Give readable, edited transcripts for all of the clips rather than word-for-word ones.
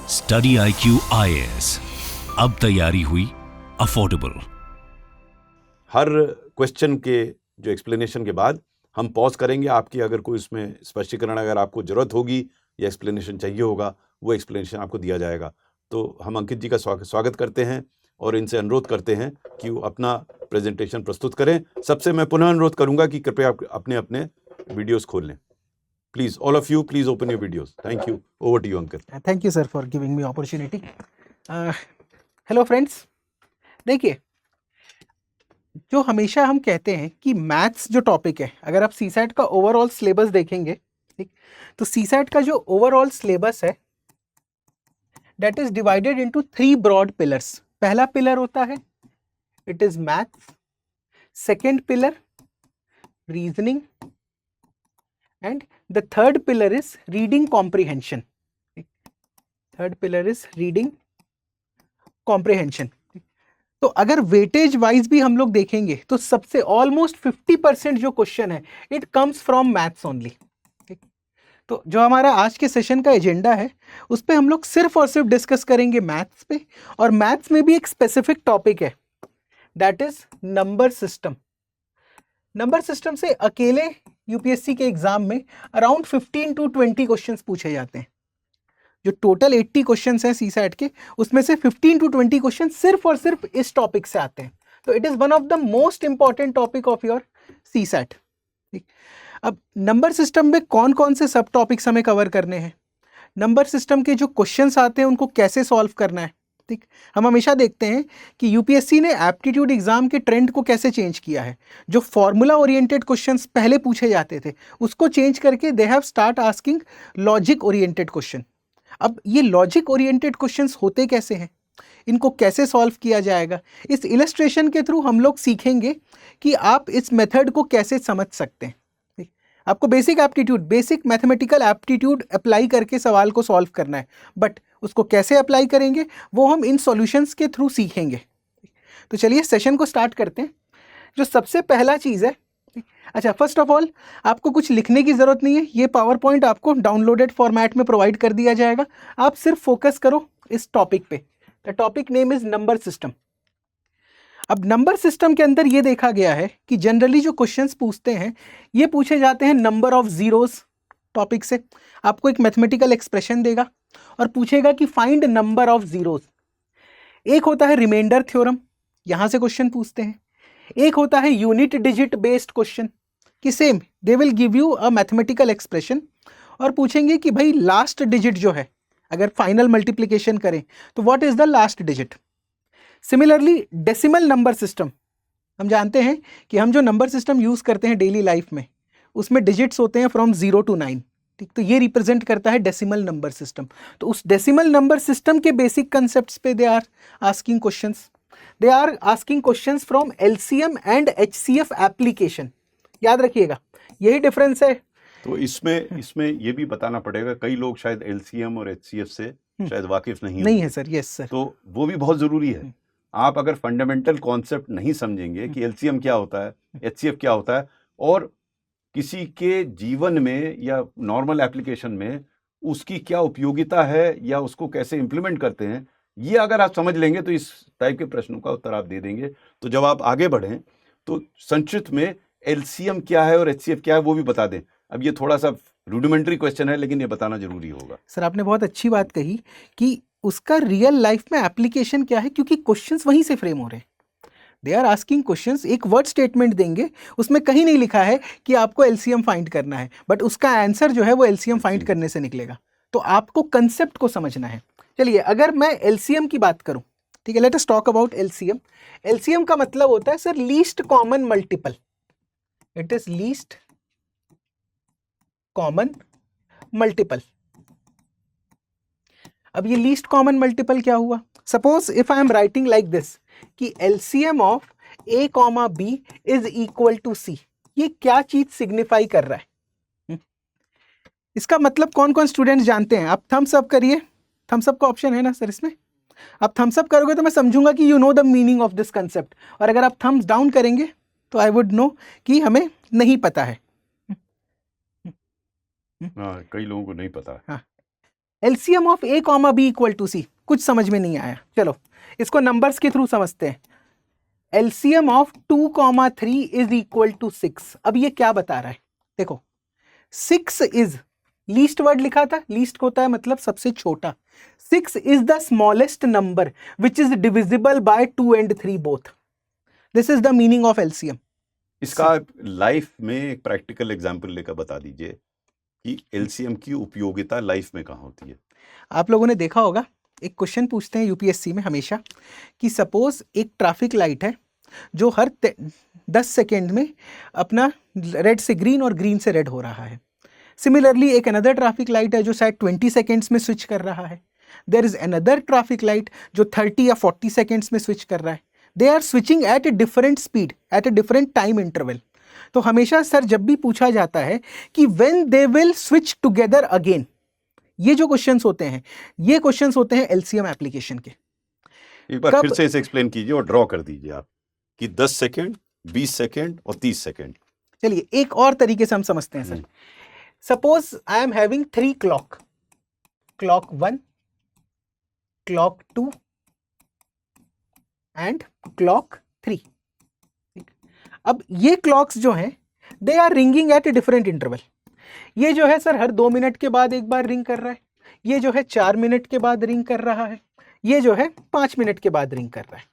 Study IQ IAS, अब तैयारी हुई अफोर्डेबल। हर क्वेश्चन के जो एक्सप्लेनेशन के बाद हम पॉज करेंगे। आपकी अगर कोई इसमें स्पष्टीकरण अगर आपको जरूरत होगी या एक्सप्लेनेशन चाहिए होगा, वो एक्सप्लेनेशन आपको दिया जाएगा। तो हम अंकित जी का स्वागत करते हैं और इनसे अनुरोध करते हैं कि वो अपना प्रेजेंटेशन प्रस्तुत करें। सबसे मैं पुनः अनुरोध करूंगा कि कृपया आप अपने अपने वीडियोस खोल लें। Please all of you, please open your videos. Thank you. Over to you Ankit. Thank you sir for giving me opportunity. Hello friends, देखिए, जो हमेशा हम कहते हैं कि मैथ्स जो टॉपिक है, अगर आप सीसैट का ओवरऑल सिलेबस देखेंगे, ठीक, तो सीसैट का जो ओवरऑल सिलेबस है that is divided into 3 broad pillars. पहला पिलर होता है it is maths, second pillar reasoning, and the third pillar is reading comprehension. Third pillar is reading comprehension. तो अगर वेटेज वाइज भी हम लोग देखेंगे तो सबसे ऑलमोस्ट 50% जो क्वेश्चन है it comes from maths only. तो जो हमारा आज के सेशन का एजेंडा है उस पे हम लोग सिर्फ और सिर्फ डिस्कस करेंगे मैथ्स पे, और मैथ्स में भी एक स्पेसिफिक टॉपिक है that is number system. Number system से अकेले यूपीएससी के एग्जाम में अराउंड 15 to 20 क्वेश्चंस पूछे जाते हैं। जो टोटल 80 क्वेश्चंस हैं सीसैट के, उसमें से 15 to 20 क्वेश्चन सिर्फ और सिर्फ इस टॉपिक से आते हैं। तो it is one of the most important topic of your CSAT. ठीक, अब नंबर सिस्टम में कौन कौन से सब टॉपिक्स हमें कवर करने हैं, नंबर सिस्टम के जो क्वेश्चंस आते हैं उनको कैसे सॉल्व करना है। ठीक, हम हमेशा देखते हैं कि यूपीएससी ने एप्टीट्यूड एग्जाम के ट्रेंड को कैसे चेंज किया है। जो फॉर्मूला ओरिएंटेड क्वेश्चंस पहले पूछे जाते थे उसको चेंज करके they have start asking logic oriented question. अब ये लॉजिक ओरिएंटेड क्वेश्चंस होते कैसे हैं, इनको कैसे सॉल्व किया जाएगा, इस इलस्ट्रेशन के थ्रू हम लोग सीखेंगे कि आप इस मेथड को कैसे समझ सकते हैं। ठीक? आपको basic aptitude, basic mathematical aptitude apply करके सवाल को सॉल्व करना है, बट उसको कैसे अप्लाई करेंगे वो हम इन सॉल्यूशंस के थ्रू सीखेंगे। तो चलिए सेशन को स्टार्ट करते हैं। जो सबसे पहला चीज़ है, अच्छा, फर्स्ट ऑफ ऑल आपको कुछ लिखने की ज़रूरत नहीं है, ये पावर पॉइंट आपको डाउनलोडेड फॉर्मेट में प्रोवाइड कर दिया जाएगा। आप सिर्फ फोकस करो इस टॉपिक पे। The topic name is number system. अब नंबर सिस्टम के अंदर ये देखा गया है कि जनरली जो क्वेश्चंस पूछते हैं ये पूछे जाते हैं नंबर ऑफ जीरोस टॉपिक से। आपको एक मैथमेटिकल एक्सप्रेशन देगा और पूछेगा कि फाइंड नंबर ऑफ जीरोस। एक होता है रिमाइंडर थ्योरम, यहाँ से क्वेश्चन पूछते हैं। एक होता है यूनिट डिजिट बेस्ड क्वेश्चन कि same they will give you a mathematical expression और पूछेंगे कि भाई लास्ट डिजिट जो है, अगर फाइनल मल्टीप्लिकेशन करें तो what is the last digit. Similarly decimal number system, हम जानते हैं कि हम जो नंबर सिस्टम यूज करते हैं डेली लाइफ में उसमें डिजिट्स होते हैं फ्रॉम 0 to 9। ठीक, तो ये रिप्रेजेंट करता है डेसिमल नंबर सिस्टम। तो उस डेसिमल नंबर सिस्टम के बेसिक कंसेप्ट्स पे they are asking questions. They are asking questions from LCM and HCF application. याद रखिएगा यही डिफरेंस है। तो इसमें ये भी बताना पड़ेगा, कई लोग शायद LCM और HCF से शायद वाकिफ नहीं है सर। Yes sir. तो वो भी बहुत जरूरी है। आप अगर फंडामेंटल कॉन्सेप्ट नहीं समझेंगे कि LCM क्या होता है, HCF क्या होता है, और किसी के जीवन में या नॉर्मल एप्लीकेशन में उसकी क्या उपयोगिता है या उसको कैसे इंप्लीमेंट करते हैं, ये अगर आप समझ लेंगे तो इस टाइप के प्रश्नों का उत्तर आप दे देंगे। तो जब आप आगे बढ़ें तो संक्षिप्त में LCM क्या है और HCF क्या है वो भी बता दें। अब ये थोड़ा सा रूडिमेंट्री क्वेश्चन है लेकिन ये बताना जरूरी होगा। सर आपने बहुत अच्छी बात कही कि उसका रियल लाइफ में एप्लीकेशन क्या है, क्योंकि क्वेश्चंस वहीं से फ्रेम हो रहे हैं। दे आर आस्किंग क्वेश्चंस, एक वर्ड स्टेटमेंट देंगे उसमें कहीं नहीं लिखा है कि आपको LCM फाइंड करना है, बट उसका आंसर जो है वो LCM फाइंड करने से निकलेगा। तो आपको कंसेप्ट को समझना है। चलिए, अगर मैं LCM की बात करूं, ठीक है, let us talk about LCM। LCM का मतलब होता है sir least common multiple. It is least common multiple. अब ये लीस्ट कॉमन मल्टीपल क्या हुआ? Suppose if I am writing like this कि LCM of A, B is equal to C, ये क्या चीज सिग्निफाई कर रहा है? इसका मतलब कौन कौन स्टूडेंट्स जानते हैं? आप थम्स अप करिए। थम्स अप का ऑप्शन है ना सर इसमें? आप थम्स अप करोगे तो मैं समझूंगा कि you know the meaning of this concept, और अगर आप थम्स डाउन करेंगे तो आई वुड नो कि हमें नहीं पता है। कई लोगों को नहीं पता। हाँ, LCM of A comma B equal to C, कुछ समझ में नहीं आया, चलो इसको नंबर्स के थ्रू समझते हैं। LCM of 2 comma 3 is equal to 6। अब ये क्या बता रहा है, देखो 6 इज लीस्ट, वर्ड लिखा था, लीस्ट होता है मतलब सबसे छोटा। 6 is the smallest number which is divisible by 2 and 3 both. This is the meaning of LCM. इसका लाइफ में एक प्रैक्टिकल एग्जांपल लेकर बता दीजिए कि एलसीएम की उपयोगिता लाइफ में कहाँ होती है। आप लोगों ने देखा होगा, एक क्वेश्चन पूछते हैं यूपीएससी में हमेशा कि सपोज एक ट्रैफिक लाइट है जो हर 10 सेकेंड में अपना रेड से ग्रीन और ग्रीन से रेड हो रहा है। सिमिलरली एक अनदर ट्रैफिक लाइट है जो शायद 20 सेकेंड्स में स्विच कर रहा है। There is another traffic light जो 30 या 40 सेकेंड्स में स्विच कर रहा है। They are switching at a different speed at a different time interval. तो हमेशा सर जब भी पूछा जाता है कि when they will switch together again, ये जो क्वेश्चंस होते हैं ये क्वेश्चंस होते हैं एलसीएम एप्लीकेशन के। एक बार फिर से इसे एक्सप्लेन कीजिए और ड्रॉ कर दीजिए आप कि 10 सेकेंड, 20 सेकेंड और 30 सेकेंड। चलिए एक और तरीके से हम समझते हैं sir. Suppose I am having 3 clock, clock 1, clock 2 and clock 3। अब ये क्लॉक्स जो हैं they are ringing at a different interval. ये जो है सर हर 2 मिनट के बाद एक बार रिंग कर रहा है, ये जो है 4 मिनट के बाद रिंग कर रहा है, ये जो है 5 मिनट के बाद रिंग कर रहा है।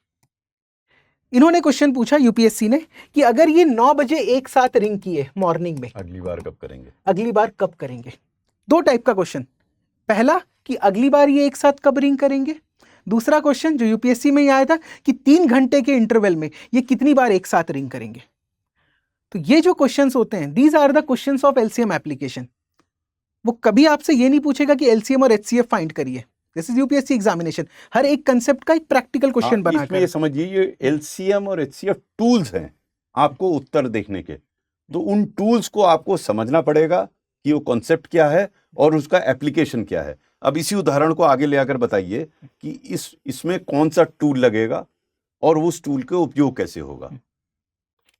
इन्होंने क्वेश्चन पूछा यूपीएससी ने कि अगर ये 9 बजे एक साथ रिंग किए मॉर्निंग में, अगली बार कब करेंगे? अगली बार कब करेंगे? 2 टाइप का क्वेश्चन। पहला कि अगली बार ये एक साथ कब रिंग करेंगे। दूसरा क्वेश्चन जो यूपीएससी में ही आया था कि 3 घंटे के इंटरवल में ये कितनी बार एक साथ रिंग करेंगे। तो ये जो क्वेश्चंस होते हैं these are the questions of LCM application. वो कभी आपसे ये नहीं पूछेगा कि एलसीएम और एचसीएफ फाइंड करिए। दिस इज यूपीएससी एग्जामिनेशन, हर एक कंसेप्ट का एक प्रैक्टिकल क्वेश्चन बनाकर। ये समझिए ये एलसीएम और एचसीएफ टूल्स हैं आपको उत्तर देखने के, तो उन टूल्स को आपको समझना पड़ेगा कि वो कॉन्सेप्ट क्या है और उसका एप्लीकेशन क्या है। अब इसी उदाहरण को आगे ले आकर बताइए कि इसमें कौन सा टूल लगेगा और उस टूल का उपयोग कैसे होगा।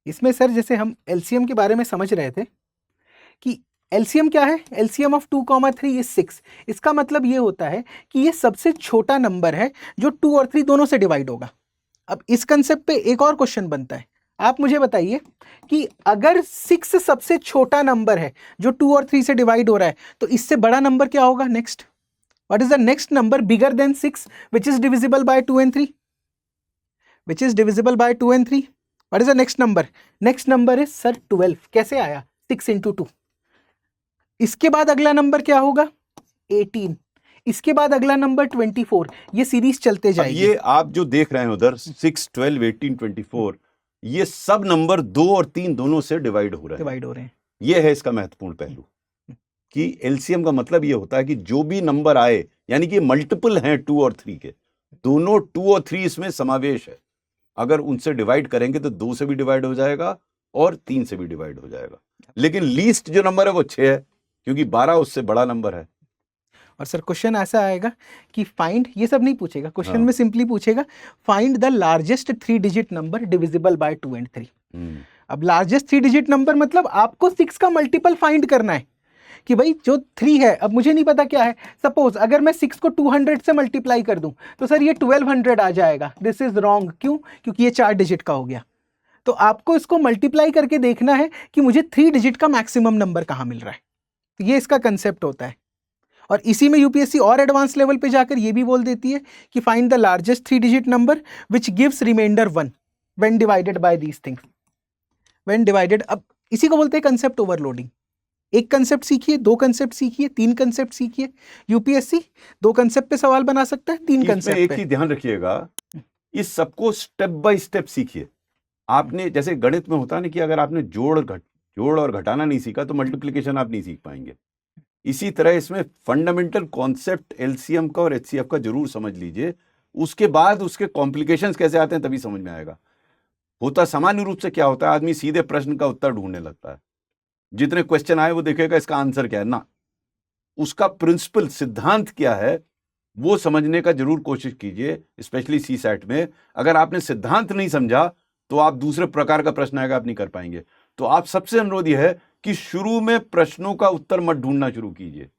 इसमें सर जैसे हम एलसीएम के बारे में समझ रहे थे कि एलसीएम क्या है, एलसीएम ऑफ 2, 3 इज 6। इसका मतलब ये होता है कि ये सबसे छोटा नंबर है जो 2 और 3 दोनों से डिवाइड होगा। अब इस कंसेप्ट पे एक और क्वेश्चन बनता है, आप मुझे बताइए कि अगर 6 सबसे छोटा नंबर है जो 2 और 3 से डिवाइड हो रहा है तो इससे बड़ा नंबर क्या होगा next? What is the next number bigger than 6 which is divisible by 2 and 3? Which is divisible by 2 and 3? What is the next number? Next number is sir 12। कैसे आया? 6 into 2। इसके बाद अगला नंबर क्या होगा? 18। इसके बाद अगला नंबर 24। ये सीरीज चलते जाएगी। ये आप जो देख रहे हैं उधर 6, 12, 18, 24, ये सब नंबर 2 और 3 दोनों से डिवाइड हो रहे हैं। ये है इसका महत्वपूर्ण पहलू कि एलसीएम का मतलब ये होता है कि जो भी नंबर आए, यानी कि मल्टीपल हैं 2 और 3 के, दोनों 2 और 3 इसमें समावेश है। अगर उनसे डिवाइड करेंगे तो 2 से भी डिवाइड हो जाएगा और 3 से भी डिवाइड हो जाएगा। लेकिन लीस्ट जो नंबर है वो 6 है, क्योंकि 12 उससे बड़ा नंबर है। और सर क्वेश्चन ऐसा आएगा कि फाइंड, ये सब नहीं पूछेगा क्वेश्चन में, सिंपली पूछेगा find the largest 3 digit number divisible by 2 and 3। अब लार्जेस्ट 3 डिजिट नंबर मतलब आपको 6 का मल्टीपल फाइंड करना है कि भाई जो 3 है, अब मुझे नहीं पता क्या है। सपोज अगर मैं 6 को 200 से मल्टीप्लाई कर दूं तो सर ये 1200 आ जाएगा। This is wrong. क्यों? क्योंकि ये 4 डिजिट का हो गया। तो आपको इसको मल्टीप्लाई करके देखना है कि मुझे 3 डिजिट का मैक्सिमम नंबर कहाँ मिल रहा है। तो ये इसका कंसेप्ट होता है। और इसी में यूपीएससी और एडवांस लेवल पे जाकर ये भी बोल देती है कि find the largest 3 digit number which gives remainder 1 when divided by these things. When divided, अब इसी को बोलते हैं कंसेप्ट ओवरलोडिंग। एक कंसेप्ट सीखिए, 2 कंसेप्ट सीखिए, 3 कंसेप्ट सीखिए। यूपीएससी 2 कंसेप्ट पे सवाल बना सकता है, 3 कंसेप्ट पे। एक ही ध्यान रखिएगा, इस सबको स्टेप बाय स्टेप सीखिए। आपने जैसे गणित में होता है ना कि अगर आपने जोड़ और घटाना नहीं सीखा तो मल्टीप्लिकेशन आप नहीं सीख पाएंगे। इसी तरह इसमें फंडामेंटल कॉन्सेप्ट एलसीएम का और एचसीएफ का जरूर समझ लीजिए, उसके बाद उसके कॉम्प्लिकेशंस कैसे आते हैं तभी समझ में आएगा। होता सामान्य रूप से क्या होता है, आदमी सीधे प्रश्न का उत्तर ढूंढने लगता है, जितने क्वेश्चन आए वो देखेगा इसका आंसर क्या है ना, उसका प्रिंसिपल सिद्धांत क्या है वो समझने का जरूर कोशिश कीजिए। स्पेशली सीसैट में अगर आपने सिद्धांत नहीं समझा तो आप दूसरे प्रकार का प्रश्न आएगा आप नहीं कर पाएंगे। तो आप सबसे अनुरोध यह है कि शुरू में प्रश्नों का उत्तर मत ढूंढना शुरू कीजिए,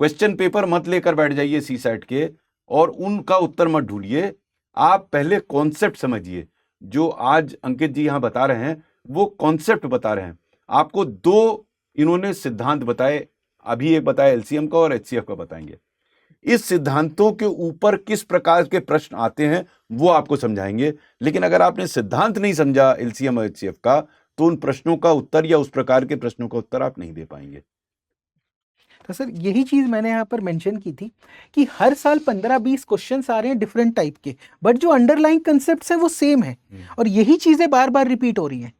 क्वेश्चन पेपर मत लेकर बैठ जाइए सीसैट के और उनका उत्तर मत ढूंढिए। आप पहले कॉन्सेप्ट समझिए। जो आज अंकित जी यहाँ बता रहे हैं वो कॉन्सेप्ट बता रहे हैं। आपको दो इन्होंने सिद्धांत बताए, अभी एक बताया एलसीएम का और एचसीएफ का बताएंगे। इस सिद्धांतों के ऊपर किस प्रकार के प्रश्न आते हैं वो आपको समझाएंगे। लेकिन अगर आपने सिद्धांत नहीं समझा एलसीएम और एचसीएफ का, तो उन प्रश्नों का उत्तर या उस प्रकार के प्रश्नों का उत्तर आप नहीं दे पाएंगे। तो सर यही चीज मैंने यहाँ पर मेंशन की थी कि हर साल 15-20 क्वेश्चंस आ रहे हैं डिफरेंट टाइप के, बट जो अंडरलाइंग कंसेप्ट्स हैं वो सेम है और यही चीजें बार बार रिपीट हो रही हैं।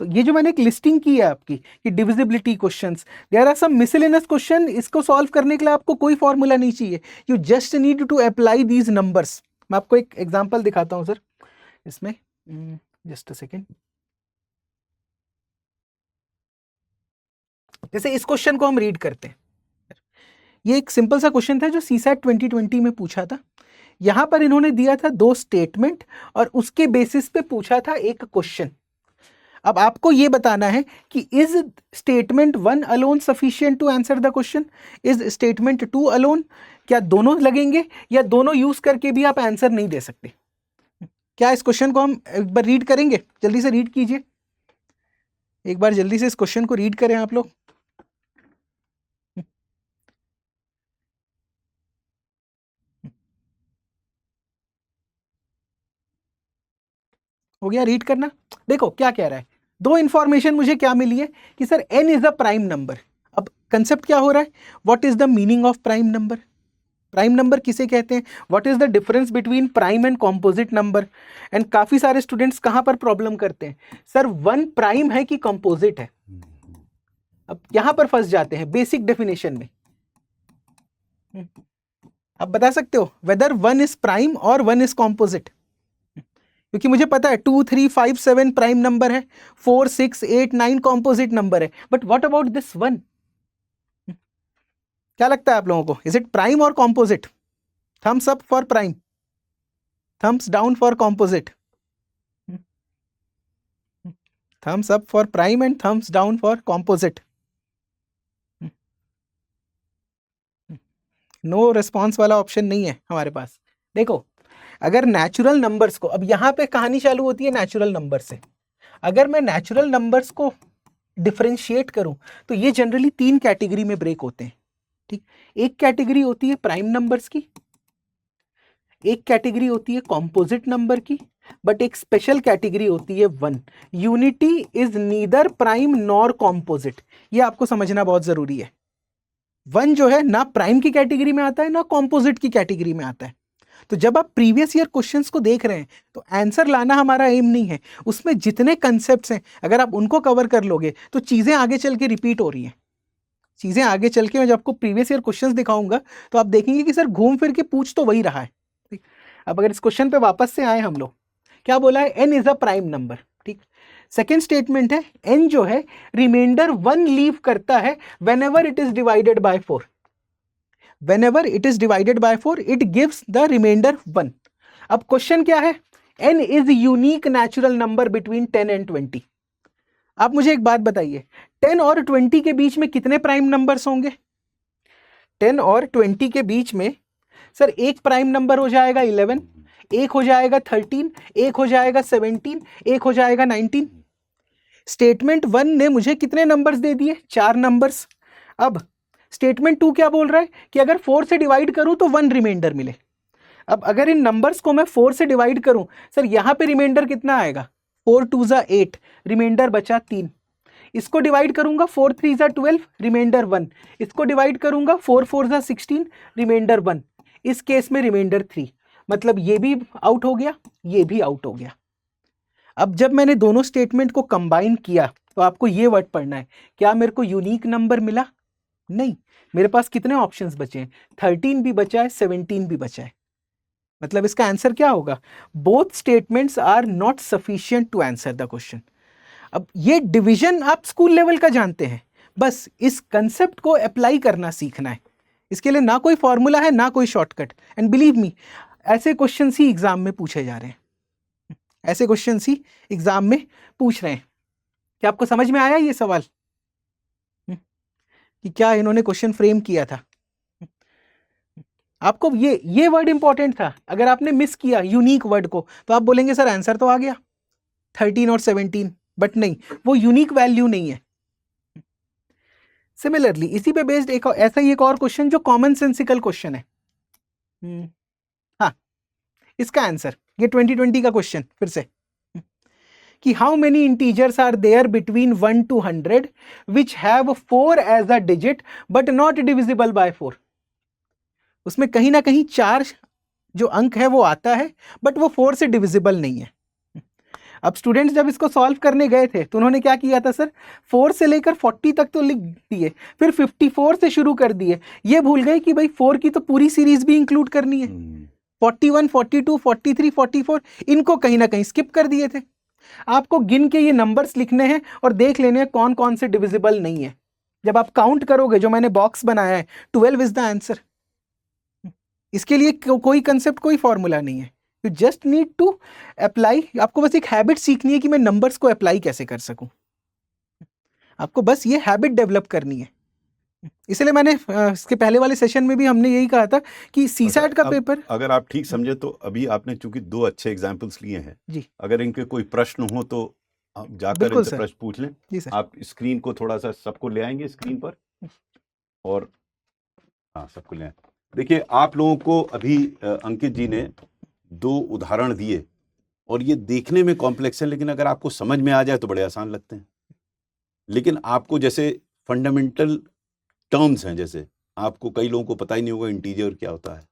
तो ये जो मैंने एक लिस्टिंग की है आपकी कि divisibility questions, there are some miscellaneous question, इसको सॉल्व करने के लिए आपको कोई फॉर्मूला नहीं चाहिए, you just need to apply these numbers. मैं आपको एक एग्जांपल दिखाता हूं सर इसमें, जस्ट अ सेकेंड। जैसे इस क्वेश्चन को हम रीड करते हैं, ये एक सिंपल सा क्वेश्चन था जो सीसैट 2020 में पूछा था। यहां पर इन्होंने दिया था 2 स्टेटमेंट और उसके बेसिस पे पूछा था एक क्वेश्चन। अब आपको ये बताना है कि is statement 1 alone sufficient to answer the question, is statement 2 alone, क्या दोनों लगेंगे या दोनों यूज करके भी आप आंसर नहीं दे सकते। क्या इस क्वेश्चन को हम एक बार रीड करेंगे? जल्दी से रीड कीजिए, एक बार जल्दी से इस क्वेश्चन को रीड करें आप लोग। हो गया रीड करना? देखो क्या कह रहा है, 2 इंफॉर्मेशन मुझे क्या मिली है कि sir n is a prime number. अब कंसेप्ट क्या हो रहा है, what is the meaning of prime number, prime number किसे कहते हैं, what is the difference between prime and composite number. And काफी सारे स्टूडेंट्स कहां पर प्रॉब्लम करते हैं, सर 1 प्राइम है कि कॉम्पोजिट है। अब यहां पर फंस जाते हैं बेसिक डेफिनेशन में। अब बता सकते हो वेदर 1 इज प्राइम और 1 इज कॉम्पोजिट? क्योंकि मुझे पता है 2, 3, 5, 7 प्राइम नंबर है, 4, 6, 8, 9 कॉम्पोजिट नंबर है, बट व्हाट अबाउट दिस 1? क्या लगता है आप लोगों को, इज इट प्राइम और composite? Thumbs up for prime, thumbs down for composite. Thumbs up for prime and thumbs down for composite. No response वाला ऑप्शन नहीं है हमारे पास। देखो अगर नेचुरल नंबर्स को, अब यहां पे कहानी चालू होती है नेचुरल नंबर से, अगर मैं नेचुरल नंबर्स को डिफरेंशिएट करूं तो ये जनरली 3 कैटेगरी में ब्रेक होते हैं। ठीक, एक कैटेगरी होती है प्राइम नंबर्स की, एक कैटेगरी होती है कॉम्पोजिट नंबर की, बट एक स्पेशल कैटेगरी होती है 1। Unity is neither prime nor composite, ये आपको समझना बहुत जरूरी है। 1 जो है ना प्राइम की कैटेगरी में आता है ना कॉम्पोजिट की कैटेगरी में आता है। तो जब आप प्रीवियस ईयर क्वेश्चंस को देख रहे हैं तो आंसर लाना हमारा एम नहीं है, उसमें जितने कंसेप्ट्स हैं अगर आप उनको कवर कर लोगे तो चीजें आगे चल के रिपीट हो रही हैं। चीजें आगे चल के मैं जब आपको प्रीवियस ईयर क्वेश्चंस दिखाऊंगा तो आप देखेंगे कि सर घूम फिर के पूछ तो वही रहा है। ठीक, अब अगर इस क्वेश्चन पे वापस से आए हम लोग, क्या बोला है, n is a prime number. ठीक, सेकेंड स्टेटमेंट है n जो है रिमाइंडर 1 लीव करता है whenever it is divided by 4। Whenever it is divided by 4, it gives the remainder 1. अब क्वेश्चन क्या है, n is unique natural number between 10 and 20. आप मुझे एक बात बताइए, 10 और 20 के बीच में कितने प्राइम नंबर्स होंगे? 10 और 20 के बीच में सर एक प्राइम नंबर हो जाएगा 11, एक हो जाएगा 13, एक हो जाएगा 17, एक हो जाएगा 19। स्टेटमेंट 1 ने मुझे कितने नंबर्स दे दिए? 4 नंबर्स। अब स्टेटमेंट 2 क्या बोल रहा है कि अगर 4 से डिवाइड करूं तो 1 रिमाइंडर मिले। अब अगर इन नंबर्स को मैं 4 से डिवाइड करूं, सर यहां पे रिमाइंडर कितना आएगा? 4 2 ज़ा 8, रिमाइंडर बचा 3। इसको डिवाइड करूंगा 4 3 ज़ा 12, रिमाइंडर 1। इसको डिवाइड करूंगा 4 4 ज़ा 16, रिमाइंडर 1। इस केस में रिमाइंडर 3, मतलब ये भी आउट हो गया, ये भी आउट हो गया। अब जब मैंने दोनों स्टेटमेंट को कंबाइन किया तो आपको ये वर्ड पढ़ना है, क्या मेरे को यूनिक नंबर मिला? नहीं, मेरे पास कितने ऑप्शंस बचे हैं? 13 भी बचा है, 17 भी बचा है। मतलब इसका आंसर क्या होगा? Both statements are not sufficient to answer the question. अब ये डिवीजन आप स्कूल लेवल का जानते हैं, बस इस कंसेप्ट को अप्लाई करना सीखना है। इसके लिए ना कोई फॉर्मूला है ना कोई शॉर्टकट। एंड बिलीव मी, ऐसे क्वेश्चन ही एग्जाम में पूछे जा रहे हैं, ऐसे क्वेश्चन ही एग्जाम में पूछ रहे हैं। क्या आपको समझ में आया ये सवाल कि क्या इन्होंने क्वेश्चन फ्रेम किया था? आपको ये वर्ड इंपॉर्टेंट था, अगर आपने मिस किया यूनिक वर्ड को तो आप बोलेंगे सर आंसर तो आ गया 13 और 17, बट नहीं, वो यूनिक वैल्यू नहीं है। सिमिलरली इसी पे बेस्ड एक ऐसा ही एक और क्वेश्चन जो कॉमन सेंसिकल क्वेश्चन है। हाँ, इसका आंसर ये 2020 का क्वेश्चन फिर से कि how many integers are there between 1 to 100 which have 4 as a digit but not divisible by 4। उसमें कहीं ना कहीं 4 जो अंक है वो आता है बट वो 4 से डिविजिबल नहीं है। अब स्टूडेंट्स जब इसको सॉल्व करने गए थे तो उन्होंने क्या किया था सर, 4 से लेकर 40 तक तो लिख दिए, फिर 54 से शुरू कर दिए, ये भूल गए कि भाई 4 की तो पूरी सीरीज भी इंक्लूड करनी है। 41, 42, 43, 44 इनको कहीं ना कहीं स्किप कर दिए थे। आपको गिन के ये नंबर्स लिखने हैं और देख लेने हैं कौन कौन से डिविजिबल नहीं है। जब आप काउंट करोगे, जो मैंने बॉक्स बनाया है, 12 इज द आंसर। इसके लिए कोई कंसेप्ट, कोई फॉर्मूला नहीं है, you just need to apply. आपको बस एक हैबिट सीखनी है कि मैं नंबर्स को अप्लाई कैसे कर सकूं। आपको बस ये हैबिट डेवलप करनी है। इसलिए मैंने इसके पहले वाले सेशन में भी हमने यही कहा था कि सीसैट का पेपर, अगर आप ठीक समझे तो अभी आपने चूंकि 2 अच्छे एग्जाम्पल्स लिए हैं जी, अगर इनके कोई प्रश्न हो तो आप जाकर बिल्कुल इनसे सर। प्रश्न पूछ लें। जी सर। आप स्क्रीन को थोड़ा सा सबको ले आएंगे स्क्रीन पर, और हाँ सबको ले आए। देखिए आप लोगों को अभी अंकित जी ने 2 उदाहरण दिए और ये देखने में कॉम्प्लेक्स है, लेकिन अगर आपको समझ में आ जाए तो बड़े आसान लगते हैं। लेकिन आपको जैसे फंडामेंटल टर्म्स हैं, जैसे आपको कई लोगों को पता ही नहीं होगा इंटीजर क्या होता है,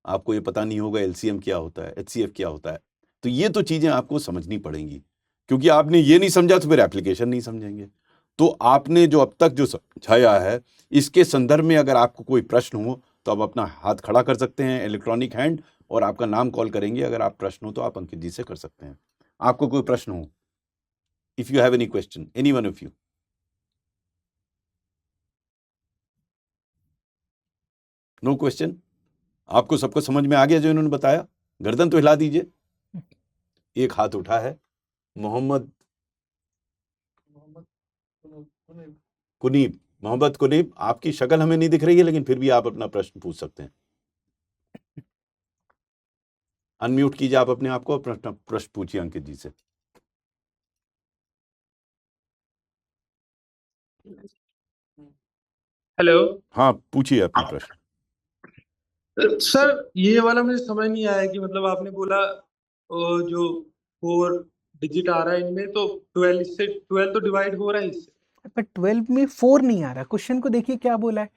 आपको ये पता नहीं होगा एलसीएम क्या होता है, एचसीएफ क्या होता है, तो ये तो चीजें आपको समझनी पड़ेंगी, क्योंकि आपने ये नहीं समझा तो फिर एप्लीकेशन नहीं समझेंगे। तो आपने जो अब तक जो समझाया है इसके संदर्भ में अगर आपको कोई प्रश्न हो तो आप अपना हाथ खड़ा कर सकते हैं, इलेक्ट्रॉनिक हैंड, और आपका नाम कॉल करेंगे। अगर आप प्रश्न हो तो आप अंकित जी से कर सकते हैं। आपको कोई प्रश्न हो, if you have any question, any one of you. No question? आपको सबको समझ में आ गया जो इन्होंने बताया? गर्दन तो हिला दीजिए। एक हाथ उठा है, मोहम्मद कुनीब। मोहम्मद कुनीब, आपकी शक्ल हमें नहीं दिख रही है, लेकिन फिर भी आप अपना प्रश्न पूछ सकते हैं। अनम्यूट कीजिए आप अपने आप को, अपना प्रश्न पूछिए अंकित जी से। हेलो। हाँ पूछिए अपना प्रश्न। सर ये वाला मुझे समझ नहीं आया कि मतलब आपने बोला जो 4 डिजिट आ रहा है इनमें, तो 12 इससे 12 तो डिवाइड हो रहा है इससे, पर 12 में 4 नहीं आ रहा। क्वेश्चन को देखिए क्या बोला है,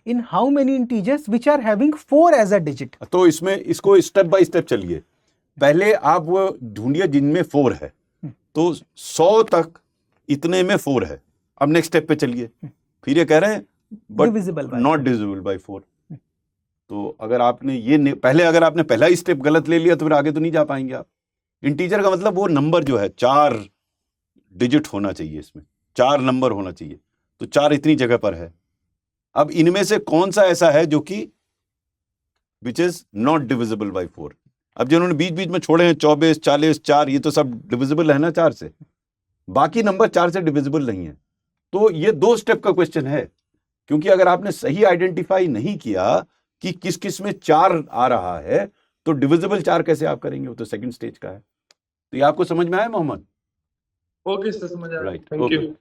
in how many integers which are having 4 as a digit. तो इसमें इसको स्टेप बाय स्टेप चलिए। पहले आप वो ढूंढिए जिनमें 4 है, तो 100 तक इतने में 4 है। अब नेक्स्ट स्टेप पे चलिए। फिर ये कह रहे हैं बट नॉट डिविजिबल बाय 4। तो अगर आपने ये पहले अगर आपने पहला ही स्टेप गलत ले लिया तो फिर आगे तो नहीं जा पाएंगे आप। इंटीजर का मतलब वो नंबर जो है 4 डिजिट होना चाहिए, इसमें 4 नंबर होना चाहिए, तो 4 इतनी जगह पर है। अब इनमें से कौन सा ऐसा है जो कि which is not divisible by 4? अब जिन्होंने बीच बीच में छोड़े हैं 24, 40, 4, ये तो सब डिविजिबल है ना 4 से, बाकी नंबर 4 से डिविजिबल नहीं है। तो ये 2 स्टेप का क्वेश्चन है, क्योंकि अगर आपने सही आइडेंटिफाई नहीं किया कि किस किस में 4 आ रहा है तो डिविजिबल 4 कैसे आप करेंगे? वो तो सेकंड स्टेज का है। तो ये आपको समझ में आया मोहम्मद? ओके सर, समझ आया। Right, thank okay. You.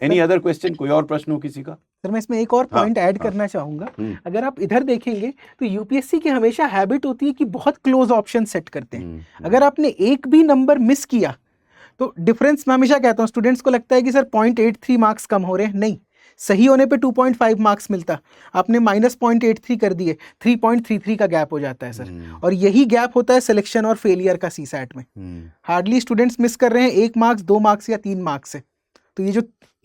Any other question? कोई और प्रश्न हो किसी का? सर मैं इसमें एक और हाँ, पॉइंट ऐड हाँ। करना चाहूंगा। अगर आप इधर देखेंगे तो यूपीएससी की हमेशा हैबिट होती है कि बहुत क्लोज ऑप्शन सेट करते हैं। अगर आपने एक भी नंबर मिस किया तो डिफरेंस, मैं हमेशा कहता हूँ स्टूडेंट्स को लगता है कि सर 0.83 मार्क्स कम हो रहे हैं, नहीं, सही होने पे 2.5 मार्क्स मिलता, आपने -0.83 कर दिए, 3.33 का गैप हो जाता है सर। और यही गैप होता है सिलेक्शन और फेलियर का सीसैट में। हार्डली स्टूडेंट्स मिस कर रहे हैं 1 मार्क्स, 2 मार्क्स या 3 मार्क्स से। तो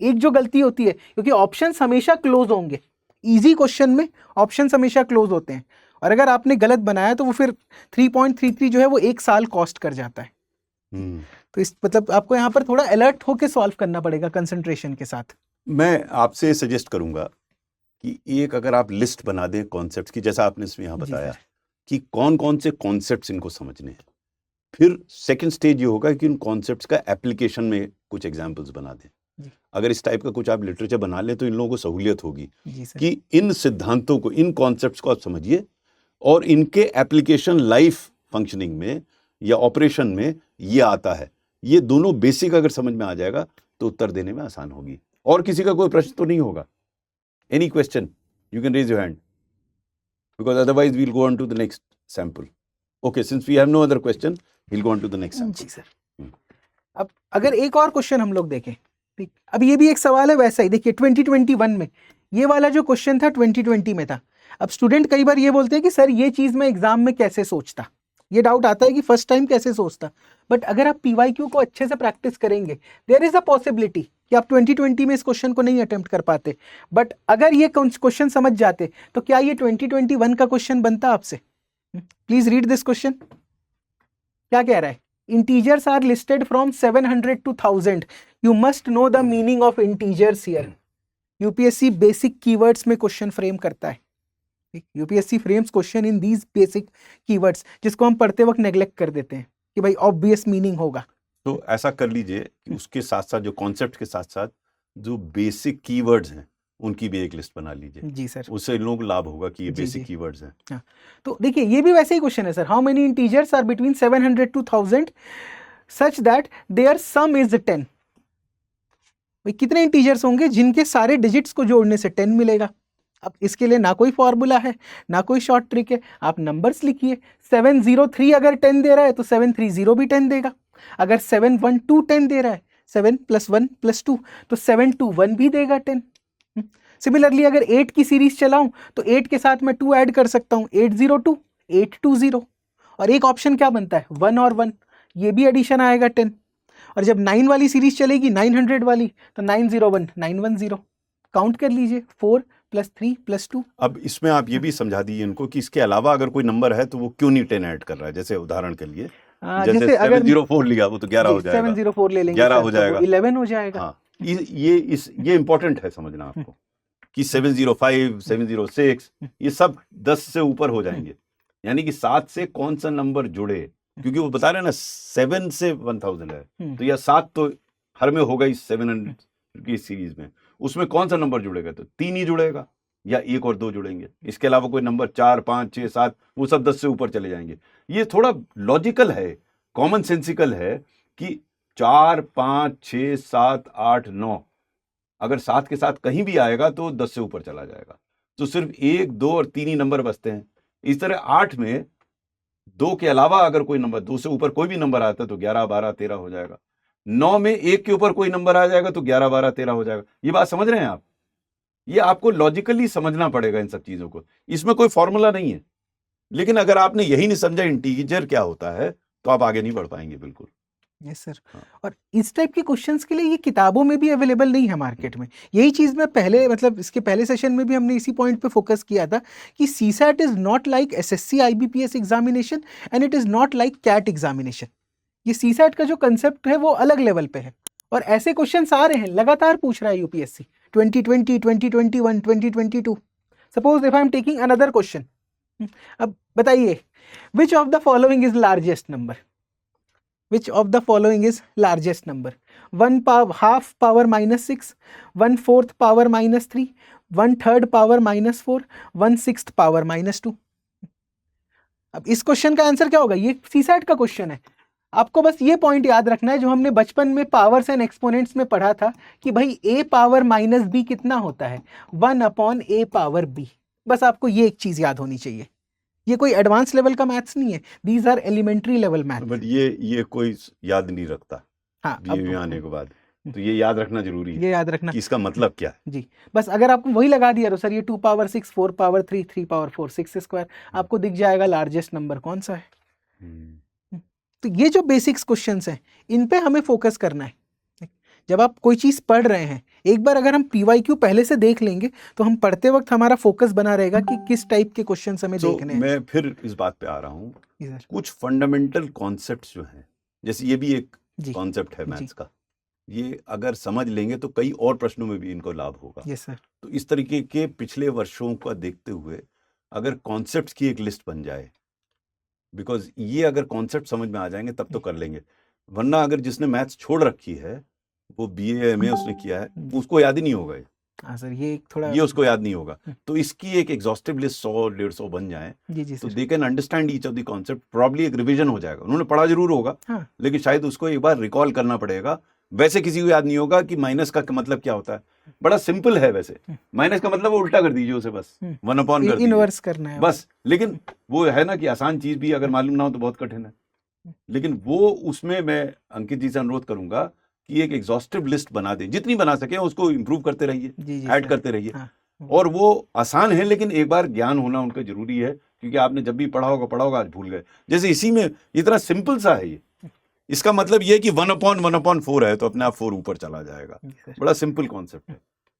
ये जो गलती होती है, क्योंकि ऑप्शंस हमेशा क्लोज होंगे, इजी क्वेश्चन में ऑप्शंस हमेशा क्लोज होते हैं, और अगर आपने गलत बनाया तो वो फिर 3.33 जो है वो 1 साल कॉस्ट कर जाता है। तो इस मतलब आपको यहाँ पर थोड़ा अलर्ट होके सॉल्व करना पड़ेगा कंसंट्रेशन के साथ। मैं आपसे सजेस्ट करूंगा कि एक अगर आप लिस्ट बना दें कॉन्सेप्ट्स की, जैसा आपने इसमें यहाँ बताया कि कौन कौन से कॉन्सेप्ट्स इनको समझने हैं। फिर सेकंड स्टेज ये होगा कि उन कॉन्सेप्ट्स का एप्लीकेशन में कुछ एग्जांपल्स बना दें। अगर इस टाइप का कुछ आप लिटरेचर बना लें तो इन लोगों को सहूलियत होगी कि इन सिद्धांतों को, इन कॉन्सेप्ट्स को आप समझिए और इनके एप्लीकेशन लाइफ फंक्शनिंग में या ऑपरेशन में ये आता है। ये दोनों बेसिक अगर समझ में आ जाएगा तो उत्तर देने में आसान होगी। और किसी का कोई प्रश्न तो नहीं होगा? Any question you can raise your hand, because otherwise we'll go on to the next sample. Okay, since we have no other question, we'll go on to the next sample. जी सर। अब अगर एक और question हम लोग देखें, ठीक, अब ये भी एक सवाल है वैसा ही। देखिए 2021 में ये वाला जो क्वेश्चन था 2020 में था। अब स्टूडेंट कई बार ये बोलते हैं कि सर ये चीज़ मैं एग्जाम में कैसे सोचता, ये डाउट आता है कि फर्स्ट टाइम कैसे सोचता। बट अगर आप PYQ को अच्छे से प्रैक्टिस करेंगे, देयर इज अ पॉसिबिलिटी कि आप 2020 में इस क्वेश्चन को नहीं अटेम्प्ट कर पाते, बट अगर ये क्वेश्चन समझ जाते तो क्या ये 2021 का क्वेश्चन बनता आपसे? Please read this question. क्या कह रहा है? Integers are listed from 700 to 1000, you must know the meaning of integers here. UPSC basic keywords में क्वेश्चन फ्रेम करता है। UPSC frames question in these basic keywords, जिसको हम पढ़ते वक्त नेग्लेक्ट कर देते हैं कि भाई ऑब्वियस मीनिंग होगा। तो ऐसा कर लीजिए कि उसके साथ साथ जो कॉन्सेप्ट के साथ साथ जो बेसिक कीवर्ड्स हैं उनकी भी एक लिस्ट बना लीजिए। जी सर। उससे इन लोगों को लाभ होगा कि ये जी, बेसिक जी। कीवर्ड्स हैं। हाँ, तो देखिए ये भी वैसे ही क्वेश्चन है sir. How many integers are between 700 to 1000 such that their sum is 10। भाई कितने इंटीजर्स होंगे जिनके सारे डिजिट्स को जोड़ने से 10 मिलेगा? अब इसके लिए ना कोई फॉर्मूला है, ना कोई शॉर्ट ट्रिक है, आप नंबर्स लिखिए। 703 अगर 10 दे रहा है तो 730 भी 10 देगा। अगर 712 10 दे रहा है, 7 + 1 + 2 तो 721 भी देगा 10। सिमिलरली अगर 8 की सीरीज चलाऊं तो 8 के साथ मैं 2 ऐड कर सकता हूं, 802 820। और एक ऑप्शन क्या बनता है? 1 और 1, ये भी एडिशन आएगा 10। और जब 9 वाली सीरीज चलेगी 900 वाली तो 901 910। काउंट कर लीजिए, 4 + 3 + 2। अब इसमें आप ये भी समझा दीजिए इनको कि इसके अलावा अगर कोई नंबर है तो वो क्यों नहीं 10 ऐड कर रहा है। जैसे उदाहरण के लिए जैसे 704 लिया वो तो 11 हो जाएगा, 704 ले लेंगे 11 सर, हो तो जाएगा, 11 हो जाएगा। हाँ, ये इंपॉर्टेंट है समझना आपको कि 705 706 ये सब 10 से ऊपर हो जाएंगे। यानी कि 7 से कौन सा नंबर जुड़े, क्योंकि वो बता रहे हैं ना 7 से 1000 है, तो यह 7 तो हर में होगा इस 700 की सीरीज में। उसमें कौन सा नंबर जुड़ेगा? तो 3 ही जुड़ेगा या 1 और 2 जुड़ेंगे। इसके अलावा कोई नंबर 4 5 6 7 वो सब 10 से ऊपर चले जाएंगे। ये थोड़ा लॉजिकल है, कॉमन सेंसिकल है कि 4 5 6 7 8 9 अगर 7 के साथ कहीं भी आएगा तो 10 से ऊपर चला जाएगा। तो सिर्फ 1 2 और 3 ही नंबर बचते हैं। इस तरह 8 में 2 के अलावा अगर कोई नंबर 2 से ऊपर कोई भी नंबर आता है तो 11 12 13 हो जाएगा। 9 में 1 के ऊपर कोई नंबर आ जाएगा तो 11 12 13 हो जाएगा। ये बात समझ रहे हैं आप? ये आपको लॉजिकली समझना पड़ेगा इन सब चीजों को। इसमें कोई फॉर्मूला नहीं है, लेकिन अगर आपने यही नहीं समझा इंटीजर क्या होता है तो आप आगे नहीं बढ़ पाएंगे बिल्कुल। Yes sir. हाँ। और इस टाइप के क्वेश्चंस के लिए ये किताबों में भी अवेलेबल नहीं है मार्केट में। यही चीज़ मैं पहले मतलब इसके पहले सेशन में भी हमने इसी पॉइंट पे फोकस किया था कि CSAT is not like SSC IBPS examination and it is not like CAT examination. ये CSAT का जो कंसेप्ट है वो अलग लेवल पे है और ऐसे क्वेश्चंस आ रहे हैं, लगातार पूछ रहा है UPSC 2020 2021 2022। Suppose if I am taking another question, अब बताइए which of the following is largest number? Which of the following is largest number? 1/2 power -6, 1/4 power -3, 1/3 power -4, 1/6 power -2। अब इस क्वेश्चन का आंसर क्या होगा? ये CSAT का क्वेश्चन है। आपको बस ये पॉइंट याद रखना है जो हमने बचपन में पावर्स एंड एक्सपोनेंट्स में पढ़ा था कि भाई a पावर -b कितना होता है? 1/a power b। बस आपको ये एक चीज याद होनी चाहिए। ये कोई एडवांस लेवल का मैथ्स नहीं है, these are elementary level math. But ये कोई याद नहीं रखता। हाँ, BA आने के बाद तो ये याद रखना जरूरी है ये याद रखना कि इसका मतलब क्या है। जी। बस अगर आपको वही लगा दिया तो सर ये 2 पावर 6 4 पावर 3 3 पावर 4 6 स्क्वायर, आपको दिख जाएगा लार्जेस्ट नंबर कौन सा है। तो ये जो बेसिक्स क्वेश्चंस हैं इन पे हमें फोकस करना है। जब आप कोई चीज़ पढ़ रहे हैं, एक बार अगर हम PYQ पहले से देख लेंगे तो हम पढ़ते वक्त हमारा फोकस बना रहेगा कि किस टाइप के क्वेश्चंस हमें तो देखने हैं। मैं फिर इस बात पे आ रहा हूँ, जी सर। कुछ फंडामेंटल कॉन्सेप्ट्स जो हैं, जैसे ये भी एक जी। कॉन्सेप्ट है जी। मैथ्स का, ये अगर समझ लेंगे तो कई और प्रश्नों में भी इनको लाभ होगा। Yes sir. तो इस तरीके के पिछले वर्षों का देखते हुए अगर कॉन्सेप्ट्स की एक लिस्ट बन जाए, बिकॉज ये अगर कॉन्सेप्ट समझ में आ जाएंगे तब तो कर लेंगे, वरना अगर जिसने मैथ्स छोड़ रखी है वो BA MA उसने किया है उसको याद ही नहीं होगा। हाँ सर, ये एक थोड़ा ये उसको याद नहीं होगा। तो इसकी एक एग्जॉस्टिव लिस्ट 100-150 बन जाए जी जी तो sir. They can understand each of the concept, probably एक रिवीजन हो जाएगा। उन्होंने पढ़ा जरूर होगा हाँ लेकिन शायद उसको एक बार रिकॉल करना पड़ेगा। वैसे किसी को याद नहीं होगा कि माइनस का मतलब क्या होता है, बड़ा सिंपल है वैसे। माइनस का मतलब वो उल्टा कर दीजिए उसे, बस 1/, कर दीजिए इनवर्स करना है बस। लेकिन वो है ना कि आसान चीज भी अगर मालूम ना हो तो बहुत कठिन है। लेकिन वो उसमें मैं अंकित जी से अनुरोध करूंगा कि एक एग्जॉस्टिव लिस्ट बना दें, जितनी बना सके उसको इम्प्रूव करते रहिए, जी जी ऐड सर। करते रहिए। हाँ और वो आसान है लेकिन एक बार ज्ञान होना उनका जरूरी है, क्योंकि आपने जब भी पढ़ा होगा आज भूल गए। जैसे इसी में इतना सिंपल सा है ये, इसका मतलब ये है कि 1/1/4 है तो अपने आप 4 ऊपर चला जाएगा। जी सर। बड़ा सिंपल कॉन्सेप्ट है।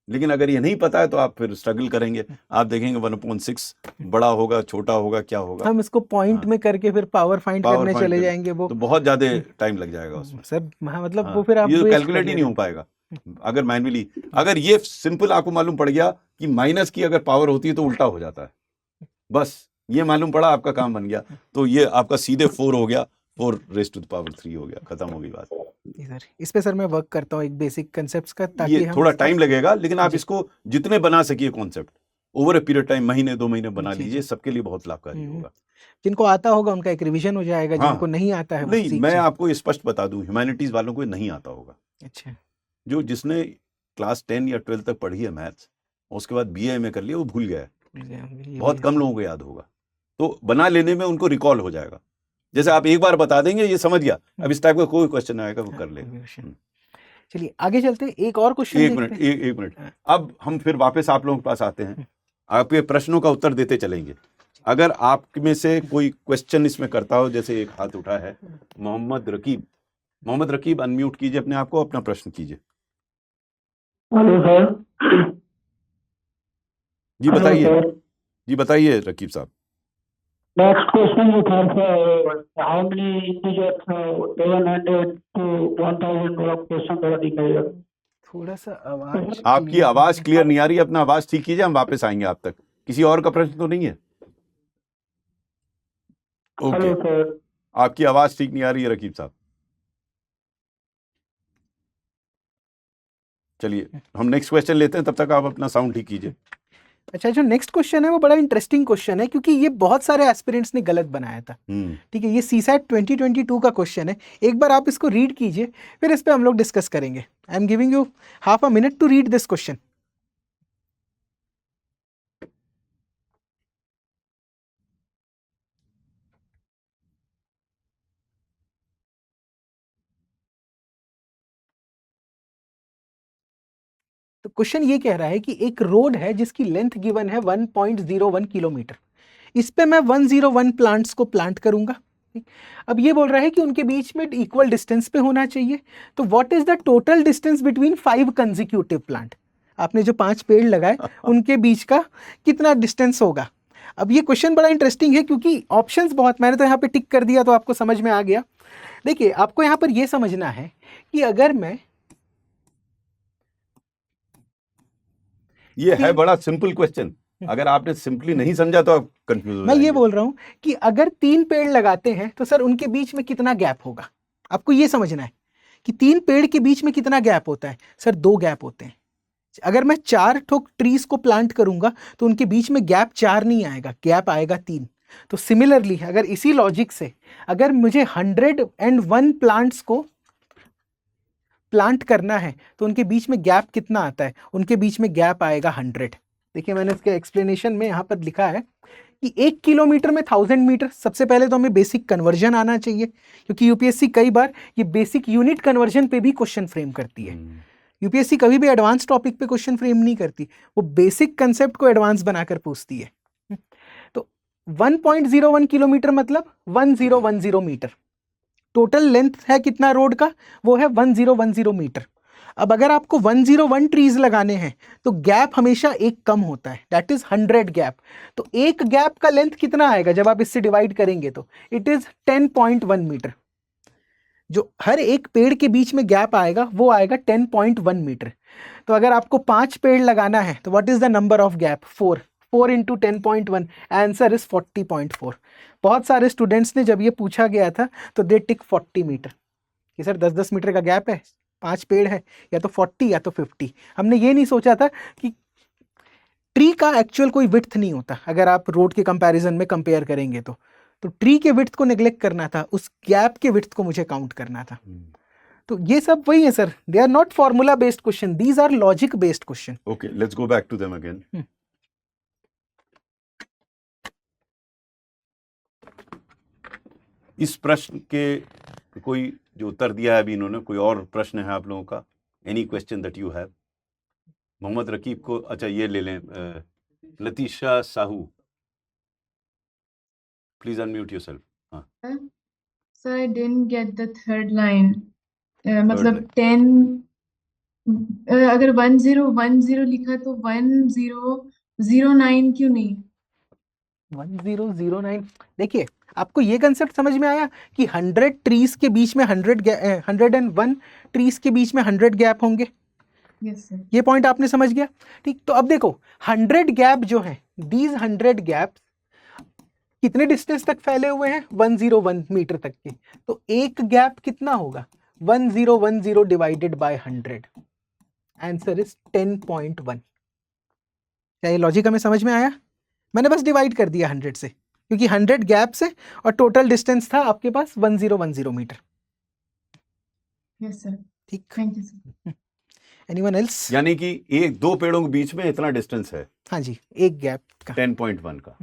लेकिन अगर ये नहीं पता है तो आप फिर स्ट्रगल करेंगे। आप देखेंगे 1/6 बड़ा होगा, छोटा होगा, क्या होगा। हम इसको पॉइंट हाँ। में करके फिर पावर फाइंड पावर करने फाइंड चले करने जाएंगे वो तो बहुत ज्यादा टाइम लग जाएगा उसमें सर। हाँ मतलब हाँ, वो फिर आप ये वेस्ट कैलकुलेट कर ही ले नहीं हो पाएगा अगर मैन्युअली। अगर ये सिंपल आपको मालूम पड़ गया कि माइनस की अगर पावर होती है तो उल्टा हो जाता है, बस ये मालूम पड़ा आपका काम बन गया। तो ये आपका सीधे 4 हो गया, 4⁻³ हो गया, खत्म हो गई बात। जी सर। इस पे सर मैं वर्क करता हूँ एक बेसिक कंसेप्ट्स का, ताकि ये हम थोड़ा इसका- टाइम लगेगा लेकिन आप जी। इसको जितने बना सकिए concept over a period time, महीने 2 महीने बना जी, लीजिए, जी। सबके लिए बहुत लाभकारी होगा। जिनको आता होगा उनका एक रिवीजन हो जाएगा, हाँ। जिनको नहीं आता है वो नहीं, सीख मैं जाए। आपको ये स्पष्ट बता दूं, ह्यूमैनिटीज वालों को ये नहीं आता होगा। अच्छा जिसने क्लास 10 या 12 तक पढ़ी है मैथ्स, उसके बाद BA में कर लिया, वो भूल गया है। ये बहुत भी- कम लोगों को याद होगा। तो बना लेने में उनको रिकॉल हो जाएगा। जैसे आप एक बार बता देंगे ये समझ गया, अब इस टाइप का कोई क्वेश्चन आएगा वो कर लेगा। चलिए आगे चलते हैं, एक और क्वेश्चन एक देखते मिनट, हैं। एक मिनट। अब हम फिर वापस आप लोगों के पास आते हैं, आपके प्रश्नों का उत्तर देते चलेंगे। अगर आप में से कोई क्वेश्चन इसमें करता हो, जैसे एक हाथ उठा है मोहम्मद रकीब, अनम्यूट कीजिए अपने आप को, अपना प्रश्न कीजिए। Hello sir. जी हेलो बताइए, सर। जी बताइए रकीब साहब। नेक्स्ट क्वेश्चन जो था हाउ मेनी इंटीजर्स 700 to 1000 वाला क्वेश्चन थोड़ा दिखाइएगा। थोड़ा सा आवाज आपकी clear आवाज नहीं क्लियर नहीं आ रही, अपना आवाज ठीक कीजिए, हम वापस आएंगे आप तक। किसी और का प्रश्न तो नहीं है? Okay, hello sir. आपकी आवाज ठीक नहीं आ रही है रकीब साहब। चलिए हम नेक्स्ट क्वेश्चन लेते हैं, तब तक आप अपना साउंड ठीक कीजिए। अच्छा, जो नेक्स्ट क्वेश्चन है वो बड़ा इंटरेस्टिंग क्वेश्चन है, क्योंकि ये बहुत सारे एस्पिरेंट्स ने गलत बनाया था। ठीक है, ये CSAT 2022 का क्वेश्चन है। एक बार आप इसको रीड कीजिए, फिर इस पे हम लोग डिस्कस करेंगे। I am giving you half a minute to read this question. तो क्वेश्चन ये कह रहा है कि एक रोड है जिसकी लेंथ गिवन है 1.01 किलोमीटर। इस पे मैं 101 प्लांट्स को प्लांट करूंगा। अब ये बोल रहा है कि उनके बीच में इक्वल डिस्टेंस पे होना चाहिए। तो what is the total distance between 5 consecutive plant? आपने जो 5 पेड़ लगाए उनके बीच का कितना डिस्टेंस होगा? अब ये क्वेश्चन बड़ा इंटरेस्टिंग है, क्योंकि ऑप्शंस बहुत, मैंने तो यहाँ पे टिक कर दिया तो आपको समझ में आ गया। देखिए, आपको यहाँ पर ये समझना है कि अगर मैं ये है बड़ा सिंपल क्वेश्चन, अगर आपने सिंपली नहीं समझा तो आप कंफ्यूज हो मैं ये जाएंगे। बोल रहा हूं कि अगर 3 पेड़ लगाते हैं तो सर उनके बीच में कितना गैप होगा? आपको ये समझना है कि 3 पेड़ के बीच में कितना गैप होता है। सर 2 गैप होते हैं। अगर मैं 4 ठोक ट्रीज को प्लांट करूंगा तो उनके बीच में गैप 4 नहीं आएगा, गैप आएगा 3। तो सिमिलरली अगर इसी लॉजिक से अगर मुझे 101 प्लांट्स को प्लांट करना है तो उनके बीच में गैप कितना आता है? उनके बीच में गैप आएगा 100। देखिए, मैंने इसके एक्सप्लेनेशन में यहाँ पर लिखा है कि 1 किलोमीटर में 1000 मीटर। सबसे पहले तो हमें बेसिक कन्वर्जन आना चाहिए, क्योंकि यूपीएससी कई बार ये बेसिक यूनिट कन्वर्जन पे भी क्वेश्चन फ्रेम करती है। यूपीएससी कभी भी एडवांस टॉपिक पे क्वेश्चन फ्रेम नहीं करती, वो बेसिक कंसेप्ट को एडवांस बनाकर पूछती है। तो 1.01 किलोमीटर मतलब 1010 मीटर। टोटल लेंथ है कितना रोड का? वो है 1010 मीटर। अब अगर आपको 101 ट्रीज लगाने हैं तो गैप हमेशा एक कम होता है, दैट इज 100 गैप। तो एक गैप का लेंथ कितना आएगा जब आप इससे डिवाइड करेंगे? तो इट इज 10.1 मीटर। जो हर एक पेड़ के बीच में गैप आएगा वो आएगा 10.1 मीटर। तो अगर आपको 5 पेड़ लगाना है तो what is the number of gap? 4 into 10.1, answer is 40.4। बहुत सारे स्टूडेंट्स ने जब ये पूछा गया था तो दे टिक 40 मीटर कि सर 10-10 मीटर का गैप है, 5 पेड़ है, या तो 40 या तो 50। हमने ये नहीं सोचा था कि ट्री का एक्चुअल कोई विड्थ नहीं होता, अगर आप रोड के कंपैरिजन में कंपेयर करेंगे तो ट्री के विड्थ को नेग्लेक्ट करना था, उस गैप के विड्थ को मुझे काउंट करना था। तो ये सब वही है sir, they are not formula based question, these are logic based question. Okay, let's go back to them again. इस प्रश्न के कोई जो उत्तर दिया है अभी इन्होंने, कोई और प्रश्न है आप लोगों का? Any question that you have? Mohammad Raqib को, अच्छा ये ले लें, Latisha Sahu, please unmute yourself. हाँ Sir, I didn't get the third line. मतलब 10 अगर 1010 लिखा तो 1009 क्यों नहीं? 1009, देखिए आपको ये कंसेप्ट समझ में आया कि 100 ट्रीज के बीच में 101 ट्रीज के बीच में 100 गैप होंगे। Yes sir. ये पॉइंट आपने समझ गया, ठीक। तो अब देखो 100 गैप जो है, दीज 100 गैप्स कितने डिस्टेंस तक फैले हुए हैं? 101 मीटर तक के। तो एक गैप कितना होगा? 1010 डिवाइडेड बाय 100, आंसर इज 10.1। क्या ये लॉजिक हमें समझ में आया? मैंने बस डिवाइड कर दिया 100 से, क्योंकि 100 गैप्स है और टोटल डिस्टेंस था आपके पास 1010 मीटर। Yes sir. ठीक, Thank you sir. Anyone else? यानी कि एक दो पेड़ों के बीच में इतना डिस्टेंस है? हाँ जी, एक गैप का 10.1 का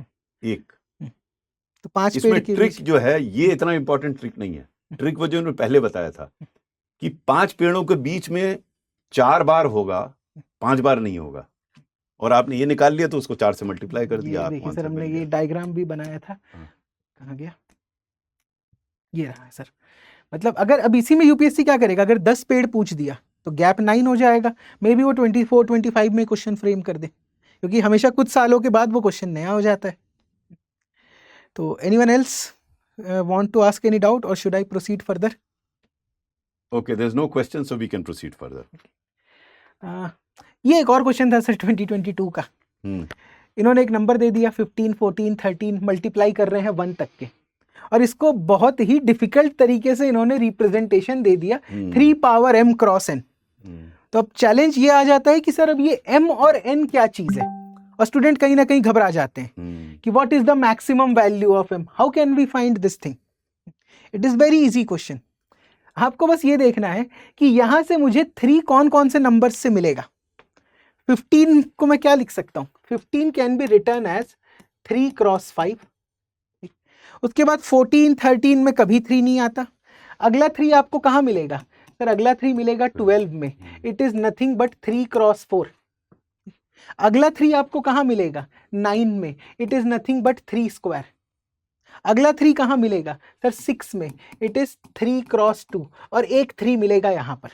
एक। तो 5 इसमें पेड़ के ट्रिक बीच जो है ये इतना इंपॉर्टेंट ट्रिक नहीं है। ट्रिक वो जो उन्होंने पहले बताया था कि 5 पेड़ों के बीच में 4 बार होगा, 5 बार नहीं होगा, और आपने ये निकाल लिया तो उसको 4 से मल्टीप्लाई कर दिया। ये आपको देखिए सर, आंसर हमने मिल ये गया। डायग्राम भी बनाया था। हाँ। कहाँ गया? ये रहा है सर। मतलब अगर अब इसी में यूपीएससी क्या करेगा, अगर 10 पेड़ पूछ दिया तो गैप 9 हो जाएगा, मे बी वो 24-25 में क्वेश्चन फ्रेम कर दे, क्योंकि हमेशा कुछ सालों के बाद वो क्वेश्चन नया हो जाता है। तो anyone else want to ask any doubt और should I proceed further? Okay, there is no question so we can proceed further. ये एक और क्वेश्चन था सर 2022 का। इन्होंने एक नंबर दे दिया 15, 14, 13, मल्टीप्लाई कर रहे हैं 1 तक के, और इसको बहुत ही डिफिकल्ट तरीके से इन्होंने रिप्रेजेंटेशन दे दिया 3 पावर m क्रॉस n। तो अब चैलेंज ये आ जाता है कि सर अब ये m और n क्या चीज है, और स्टूडेंट कहीं ना कहीं घबरा जाते हैं कि what is the maximum value of m, how can we find this thing. It is very easy question. आपको बस ये देखना है कि यहां से मुझे 3 कौन कौन से नंबर्स से मिलेगा। 15 को मैं क्या लिख सकता हूं? 15 can be written as 3 cross 5। उसके बाद 14, 13 में कभी 3 नहीं आता। अगला 3 आपको कहाँ मिलेगा सर? अगला 3 मिलेगा 12 में, it is nothing but 3 cross 4। अगला 3 आपको कहाँ मिलेगा? 9 में, it is nothing but 3 square. अगला 3 कहाँ मिलेगा सर? 6 में, इट इज 3 क्रॉस 2, और एक 3 मिलेगा यहां पर।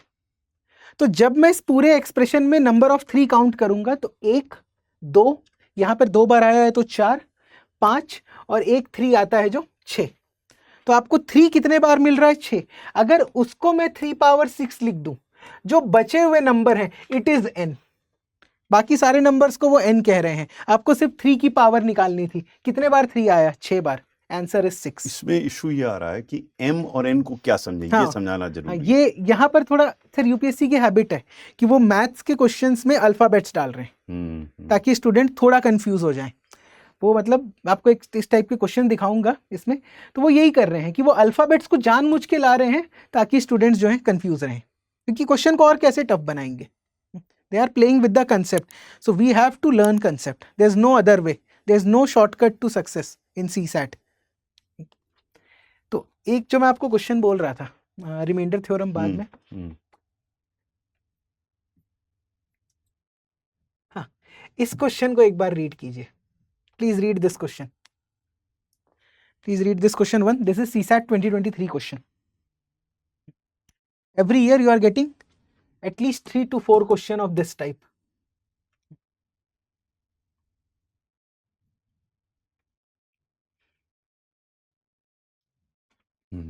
तो जब मैं इस पूरे एक्सप्रेशन में नंबर ऑफ 3 काउंट करूंगा तो 1, 2, यहां पर 2 बार आया है तो 4, 5, और एक 3 आता है जो 6। तो आपको 3 कितने बार मिल रहा है? 6। अगर उसको मैं 3 पावर 6 लिख दूं, जो बचे हुए नंबर हैं इट इज n। बाकी सारे नंबर्स को वो n कह रहे हैं, आपको सिर्फ 3 की पावर निकालनी थी। कितने बार 3 आया? 6 बार। Answer is 6। इसमें इशू ये आ रहा है कि m और n को क्या समझें, हाँ, ये समझाना जरूरी है। ये यहाँ पर थोड़ा सर यूपीएससी की हैबिट है कि वो मैथ्स के क्वेश्चंस में अल्फाबेट्स डाल रहे हैं ताकि स्टूडेंट थोड़ा कंफ्यूज हो जाए। वो मतलब आपको एक इस टाइप के क्वेश्चन दिखाऊंगा इसमें, तो वो यही कर रहे हैं कि वो अल्फाबेट्स को जानबूझ के ला रहे हैं ताकि स्टूडेंट्स जो हैं कंफ्यूज रहें, क्योंकि क्वेश्चन को और कैसे टफ बनाएंगे। They are playing with the concept, so we have to learn concept, there is no other way, there is no shortcut to success in CSAT. तो एक जो मैं आपको क्वेश्चन बोल रहा था, रिमाइंडर थ्योरम बाद में। हाँ, इस क्वेश्चन को एक बार रीड कीजिए। Please read this question. Please read this question 1. This is CSAT 2023 question. Every year you are getting at least 3 to 4 question of this type.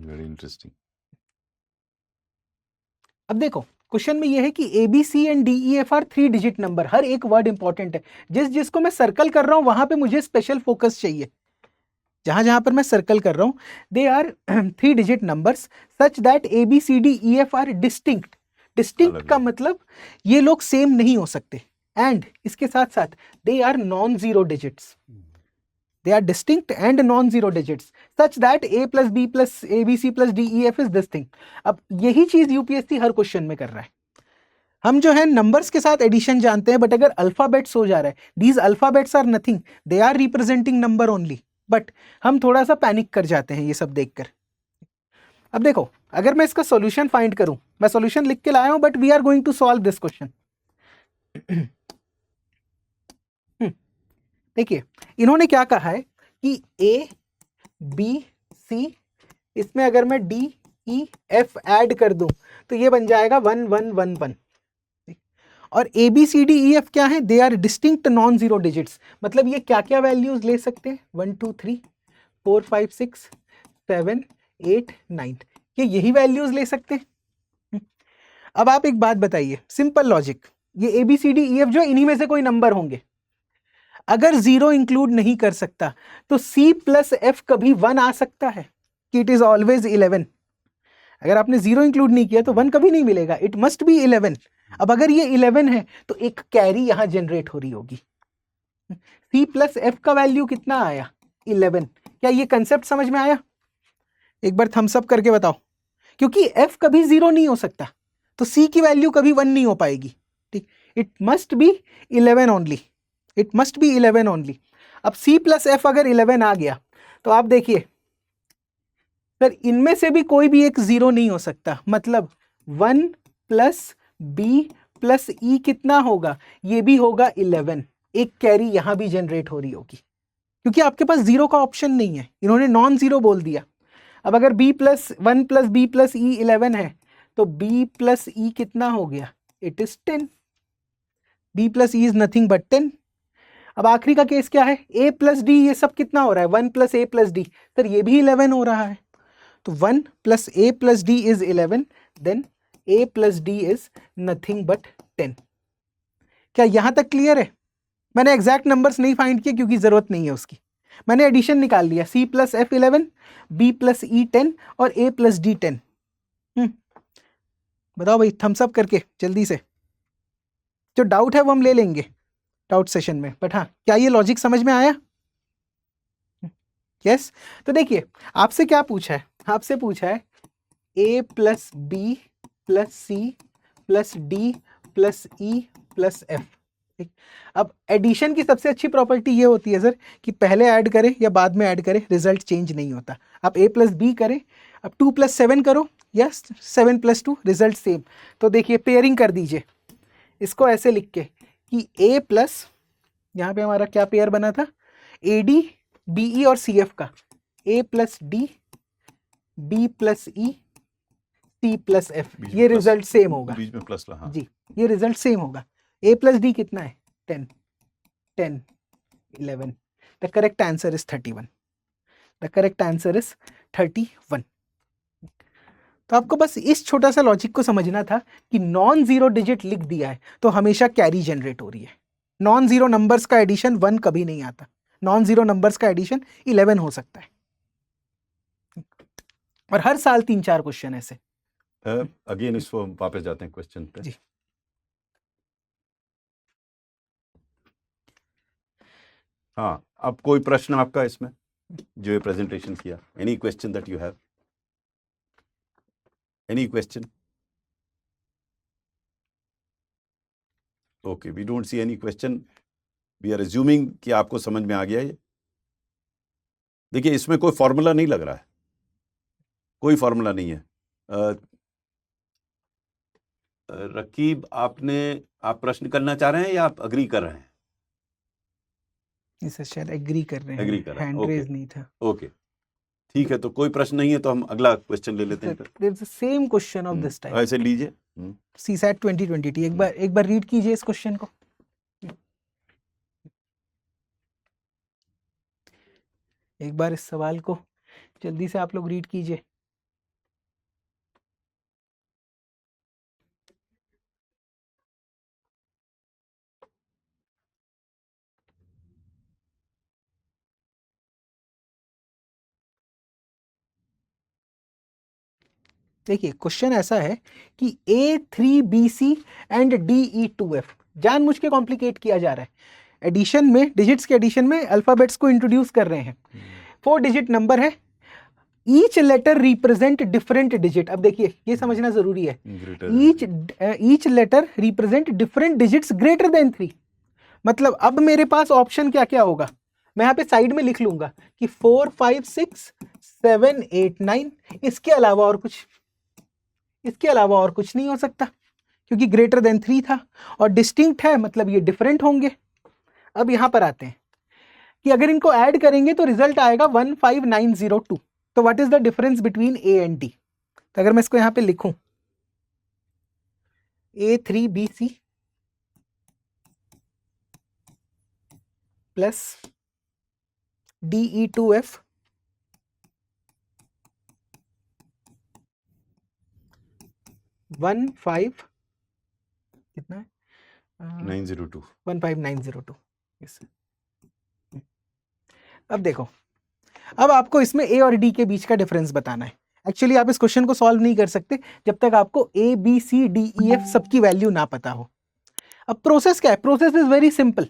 Very interesting. अब देखो क्वेश्चन में ये है कि ABC and DEF are 3 digit number. हर एक word important है। जिसको मैं सर्कल कर रहा हूं वहां पे मुझे स्पेशल फोकस चाहिए। जहां जहां पर मैं सर्कल कर रहा हूं they are 3 digit numbers such that ABCDEF are distinct. Distinct अलग का है। मतलब ये लोग सेम नहीं हो सकते, एंड इसके साथ साथ they are non zero digits, they are distinct and non-zero digits such that a plus b plus abc plus d e f is this thing. अब यही चीज यूपीएससी हर क्वेश्चन में कर रहा है। हम जो है नंबर्स के साथ एडिशन जानते हैं, बट अगर अल्फाबेट्स हो जा रहा है, these alphabets are nothing, they are representing number only, but हम थोड़ा सा पैनिक कर जाते हैं ये सब देखकर। अब देखो, अगर मैं इसका सॉल्यूशन फाइंड करूं, मैं सॉल्यूशन लिख के लाया हूं, but we are going to solve this question. देखिए, इन्होंने क्या कहा है कि ए बी सी, इसमें अगर मैं डी ई एफ ऐड कर दूं तो ये बन जाएगा 1 1 1 1। और A B C D E F क्या है? They are distinct non zero digits. मतलब ये क्या क्या वैल्यूज ले सकते हैं? 1 2 3 4 5 6 7 8 9, ये यही वैल्यूज ले सकते हैं। अब आप एक बात बताइए, सिंपल लॉजिक, ये A B C D E F जो इन्हीं में से कोई नंबर होंगे, अगर जीरो इंक्लूड नहीं कर सकता तो सी प्लस एफ कभी 1 आ सकता है कि इट इज ऑलवेज 11? अगर आपने जीरो इंक्लूड नहीं किया तो 1 कभी नहीं मिलेगा, इट मस्ट बी 11। अब अगर ये 11 है तो एक कैरी यहां जनरेट हो रही होगी। सी प्लस एफ का वैल्यू कितना आया? 11। क्या ये कंसेप्ट समझ में आया? एक बार थम्स अप करके बताओ, क्योंकि एफ कभी जीरो नहीं हो सकता तो सी की वैल्यू कभी 1 नहीं हो पाएगी। ठीक, it must be 11 only, it must be 11 only. अब सी प्लस एफ अगर 11 आ गया तो आप देखिए सर, इनमें से भी कोई भी एक जीरो नहीं हो सकता, मतलब 1 प्लस बी प्लस ई कितना होगा? ये भी होगा 11। एक कैरी यहां भी जनरेट हो रही होगी, क्योंकि आपके पास जीरो का ऑप्शन नहीं है, इन्होंने नॉन जीरो बोल दिया। अब अगर b plus 1 plus B plus E 11 है तो b प्लस ई कितना हो गया? It is 10। b plus E is nothing but 10। अब आखिरी का केस क्या है? a प्लस डी, ये सब कितना हो रहा है? 1 plus A plus D, sir ये भी 11 हो रहा है। तो 1 plus A plus D is 11, then a plus D is nothing but 10। क्या यहां तक क्लियर है? मैंने एग्जैक्ट नंबर्स नहीं फाइंड किए क्योंकि जरूरत नहीं है उसकी, मैंने एडिशन निकाल लिया, c plus F 11, b plus E 10 और a प्लस डी 10। बताओ भाई, थम्स अप करके जल्दी से। जो डाउट है वो हम ले लेंगे डाउट सेशन में, बट हाँ, क्या ये लॉजिक समझ में आया? यस। तो देखिए, आपसे क्या पूछा है? आपसे पूछा है a plus B plus C plus D plus E plus F. ठीक, अब एडिशन की सबसे अच्छी प्रॉपर्टी ये होती है सर कि पहले ऐड करें या बाद में ऐड करें, रिजल्ट चेंज नहीं होता। आप a प्लस बी करें, अब 2 प्लस 7 करो या 7 प्लस 2, रिजल्ट सेम। तो देखिए, पेयरिंग कर दीजिए इसको ऐसे लिख के कि a प्लस, यहाँ पे हमारा क्या पेयर बना था? ए डी बी ई और सी एफ का, a plus D B plus E C plus F, बीच ये में प्लस, रिजल्ट सेम होगा। बीच में प्लस हाँ। जी, ये रिजल्ट सेम होगा। a प्लस डी कितना है? 10 10 11। The correct answer is 31। The correct answer is 31। तो आपको बस इस छोटा सा लॉजिक को समझना था कि नॉन जीरो डिजिट लिख दिया है तो हमेशा कैरी जनरेट हो रही है। नॉन जीरो नंबर्स का एडिशन 1 कभी नहीं आता, नॉन जीरो नंबर्स का एडिशन 11 हो सकता है, और हर साल 3-4 क्वेश्चन ऐसे। अगेन इसको हम वापस जाते हैं क्वेश्चन पे। जी। हाँ, अब कोई प्रश्न आपका इसमें जो ये प्रेजेंटेशन किया? Any question that you have? Any question? Okay, we don't see any question, we are assuming कि आपको समझ में आ गया ये। देखिए, इसमें कोई फॉर्मूला नहीं लग रहा है, कोई फॉर्मूला नहीं है। रकीब, आप प्रश्न करना चाह रहे हैं या आप अग्री कर रहे हैं? इसे शायद एग्री कर रहे हैं, एग्री कर रहे हैं, हैंड ओके। रेज नहीं था। ओके, ठीक है, तो कोई प्रश्न नहीं है तो हम अगला क्वेश्चन ले लेते हैं फिर। There is the same question of this type, ऐसे लीजिए। सीसैट 2020। एक बार रीड कीजिए इस क्वेश्चन को। एक बार इस सवाल को जल्दी से आप लोग रीड कीजिए। देखिए क्वेश्चन ऐसा है कि A3BC एंड DE2F जानबूझ के कॉम्प्लिकेट किया जा रहा है। एडिशन में, डिजिट्स के एडिशन में अल्फाबेट्स को इंट्रोड्यूस कर रहे हैं। 4 डिजिट नंबर है, each letter represent different digit. अब देखिए ये समझना जरूरी है, each letter represent different digits greater than 3। मतलब अब मेरे पास ऑप्शन क्या क्या होगा, मैं यहाँ पे साइड में लिख लूंगा कि 4 5 6 7 8 9, इसके अलावा और कुछ नहीं हो सकता क्योंकि ग्रेटर देन 3 था और डिस्टिंक्ट है, मतलब ये डिफरेंट होंगे। अब यहां पर आते हैं कि अगर इनको ऐड करेंगे तो रिजल्ट आएगा 15902। तो what is the difference between A and D? तो अगर मैं इसको यहां पे लिखूं A3BC प्लस DE2F कितना है 902 15902। yes. अब देखो, अब आपको इसमें A और D के बीच का डिफरेंस बताना है। एक्चुअली आप इस क्वेश्चन को सॉल्व नहीं कर सकते जब तक आपको A B C D E F सबकी वैल्यू ना पता हो। अब प्रोसेस क्या है? Process is very simple.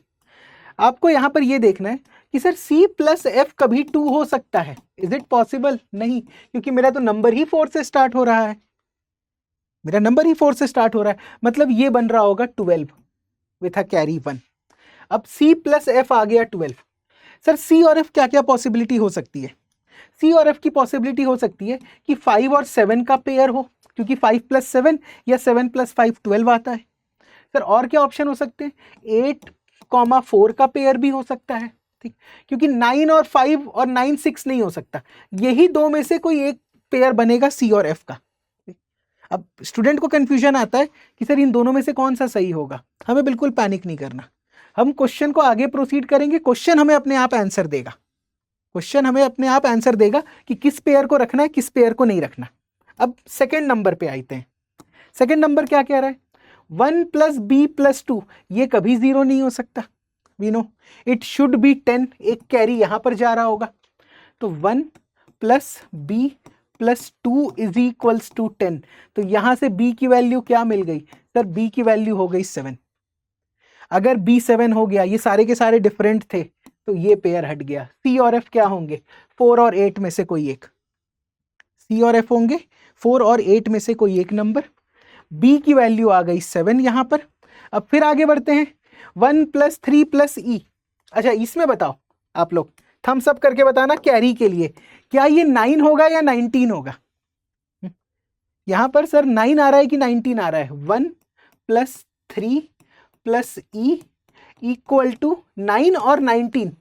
आपको यहां पर ये देखना है कि सर C प्लस F कभी 2 हो सकता है, इज इट पॉसिबल? नहीं, क्योंकि मेरा तो नंबर ही 4 से स्टार्ट हो रहा है, मतलब ये बन रहा होगा 12 विथ अ कैरी 1। अब C प्लस F आ गया 12। सर C और F क्या क्या पॉसिबिलिटी हो सकती है? C और F की पॉसिबिलिटी हो सकती है कि 5 और 7 का पेयर हो, क्योंकि 5 प्लस 7 या 7 प्लस 5 12 आता है। सर और क्या ऑप्शन हो सकते हैं? 8,4 का पेयर भी हो सकता है, ठीक, क्योंकि 9 और 5 और 9 6 नहीं हो सकता। यही दो में से कोई एक पेयर बनेगा C और F का। अब स्टूडेंट को कंफ्यूजन आता है कि सर इन दोनों में से कौन सा सही होगा। हमें बिल्कुल पैनिक नहीं करना, हम क्वेश्चन को आगे प्रोसीड करेंगे, क्वेश्चन हमें अपने आप आंसर देगा कि किस पेयर को रखना है, किस पेयर को नहीं रखना। अब सेकंड नंबर पे आते हैं। सेकंड नंबर क्या कह रहा है? 1 प्लस B प्लस 2, ये कभी 0 नहीं हो सकता। We know it should be 10, एक कैरी यहां पर जा रहा होगा। तो 1 plus B plus 2 is equals to 10। तो यहां से B की वैल्यू क्या मिल गई? सर B की वैल्यू हो गई 7। अगर B 7 हो गया, ये सारे के सारे डिफरेंट थे, तो ये पेयर हट गया। C और F क्या होंगे? 4 और 8 में से कोई एक। C और F होंगे 4 और 8 में से कोई एक नंबर। B की वैल्यू आ गई 7 यहां पर। अब फिर आगे बढ़ते हैं, 1 प्लस 3 प्लस E। अच्छा इसमें बताओ आप लोग, थम्स अप करके बताना कैरी के लिए, क्या ये 9 होगा या 19 होगा? यहां पर सर 9 आ रहा है कि 19 आ रहा है? 1 plus 3 plus E equal to 9 और 19।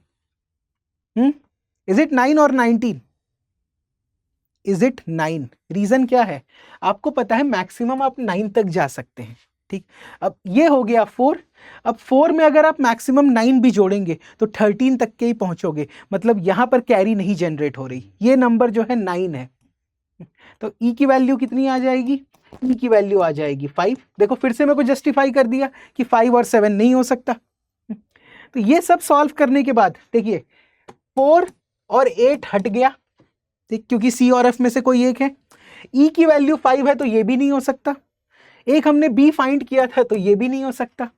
इज इट 9 और 19? Is it 9? रीजन क्या है? आपको पता है मैक्सिमम आप 9 तक जा सकते हैं, ठीक। अब ये हो गया 4। अब 4 में अगर आप मैक्सिमम 9 भी जोड़ेंगे तो 13 तक के ही पहुंचोगे, मतलब यहां पर कैरी नहीं जनरेट हो रही। ये नंबर जो है 9 है, तो E की वैल्यू कितनी आ जाएगी? E की वैल्यू आ जाएगी 5। देखो फिर से मेरे को जस्टिफाई कर दिया कि 5 और 7 नहीं हो सकता। तो ये सब सॉल्व करने के बाद देखिए 4 और 8 हट गया, ठीक, क्योंकि C और F में से कोई एक है। E की वैल्यू 5 है तो ये भी नहीं हो सकता। एक हमने B फाइंड किया था तो ये भी नहीं हो सकता।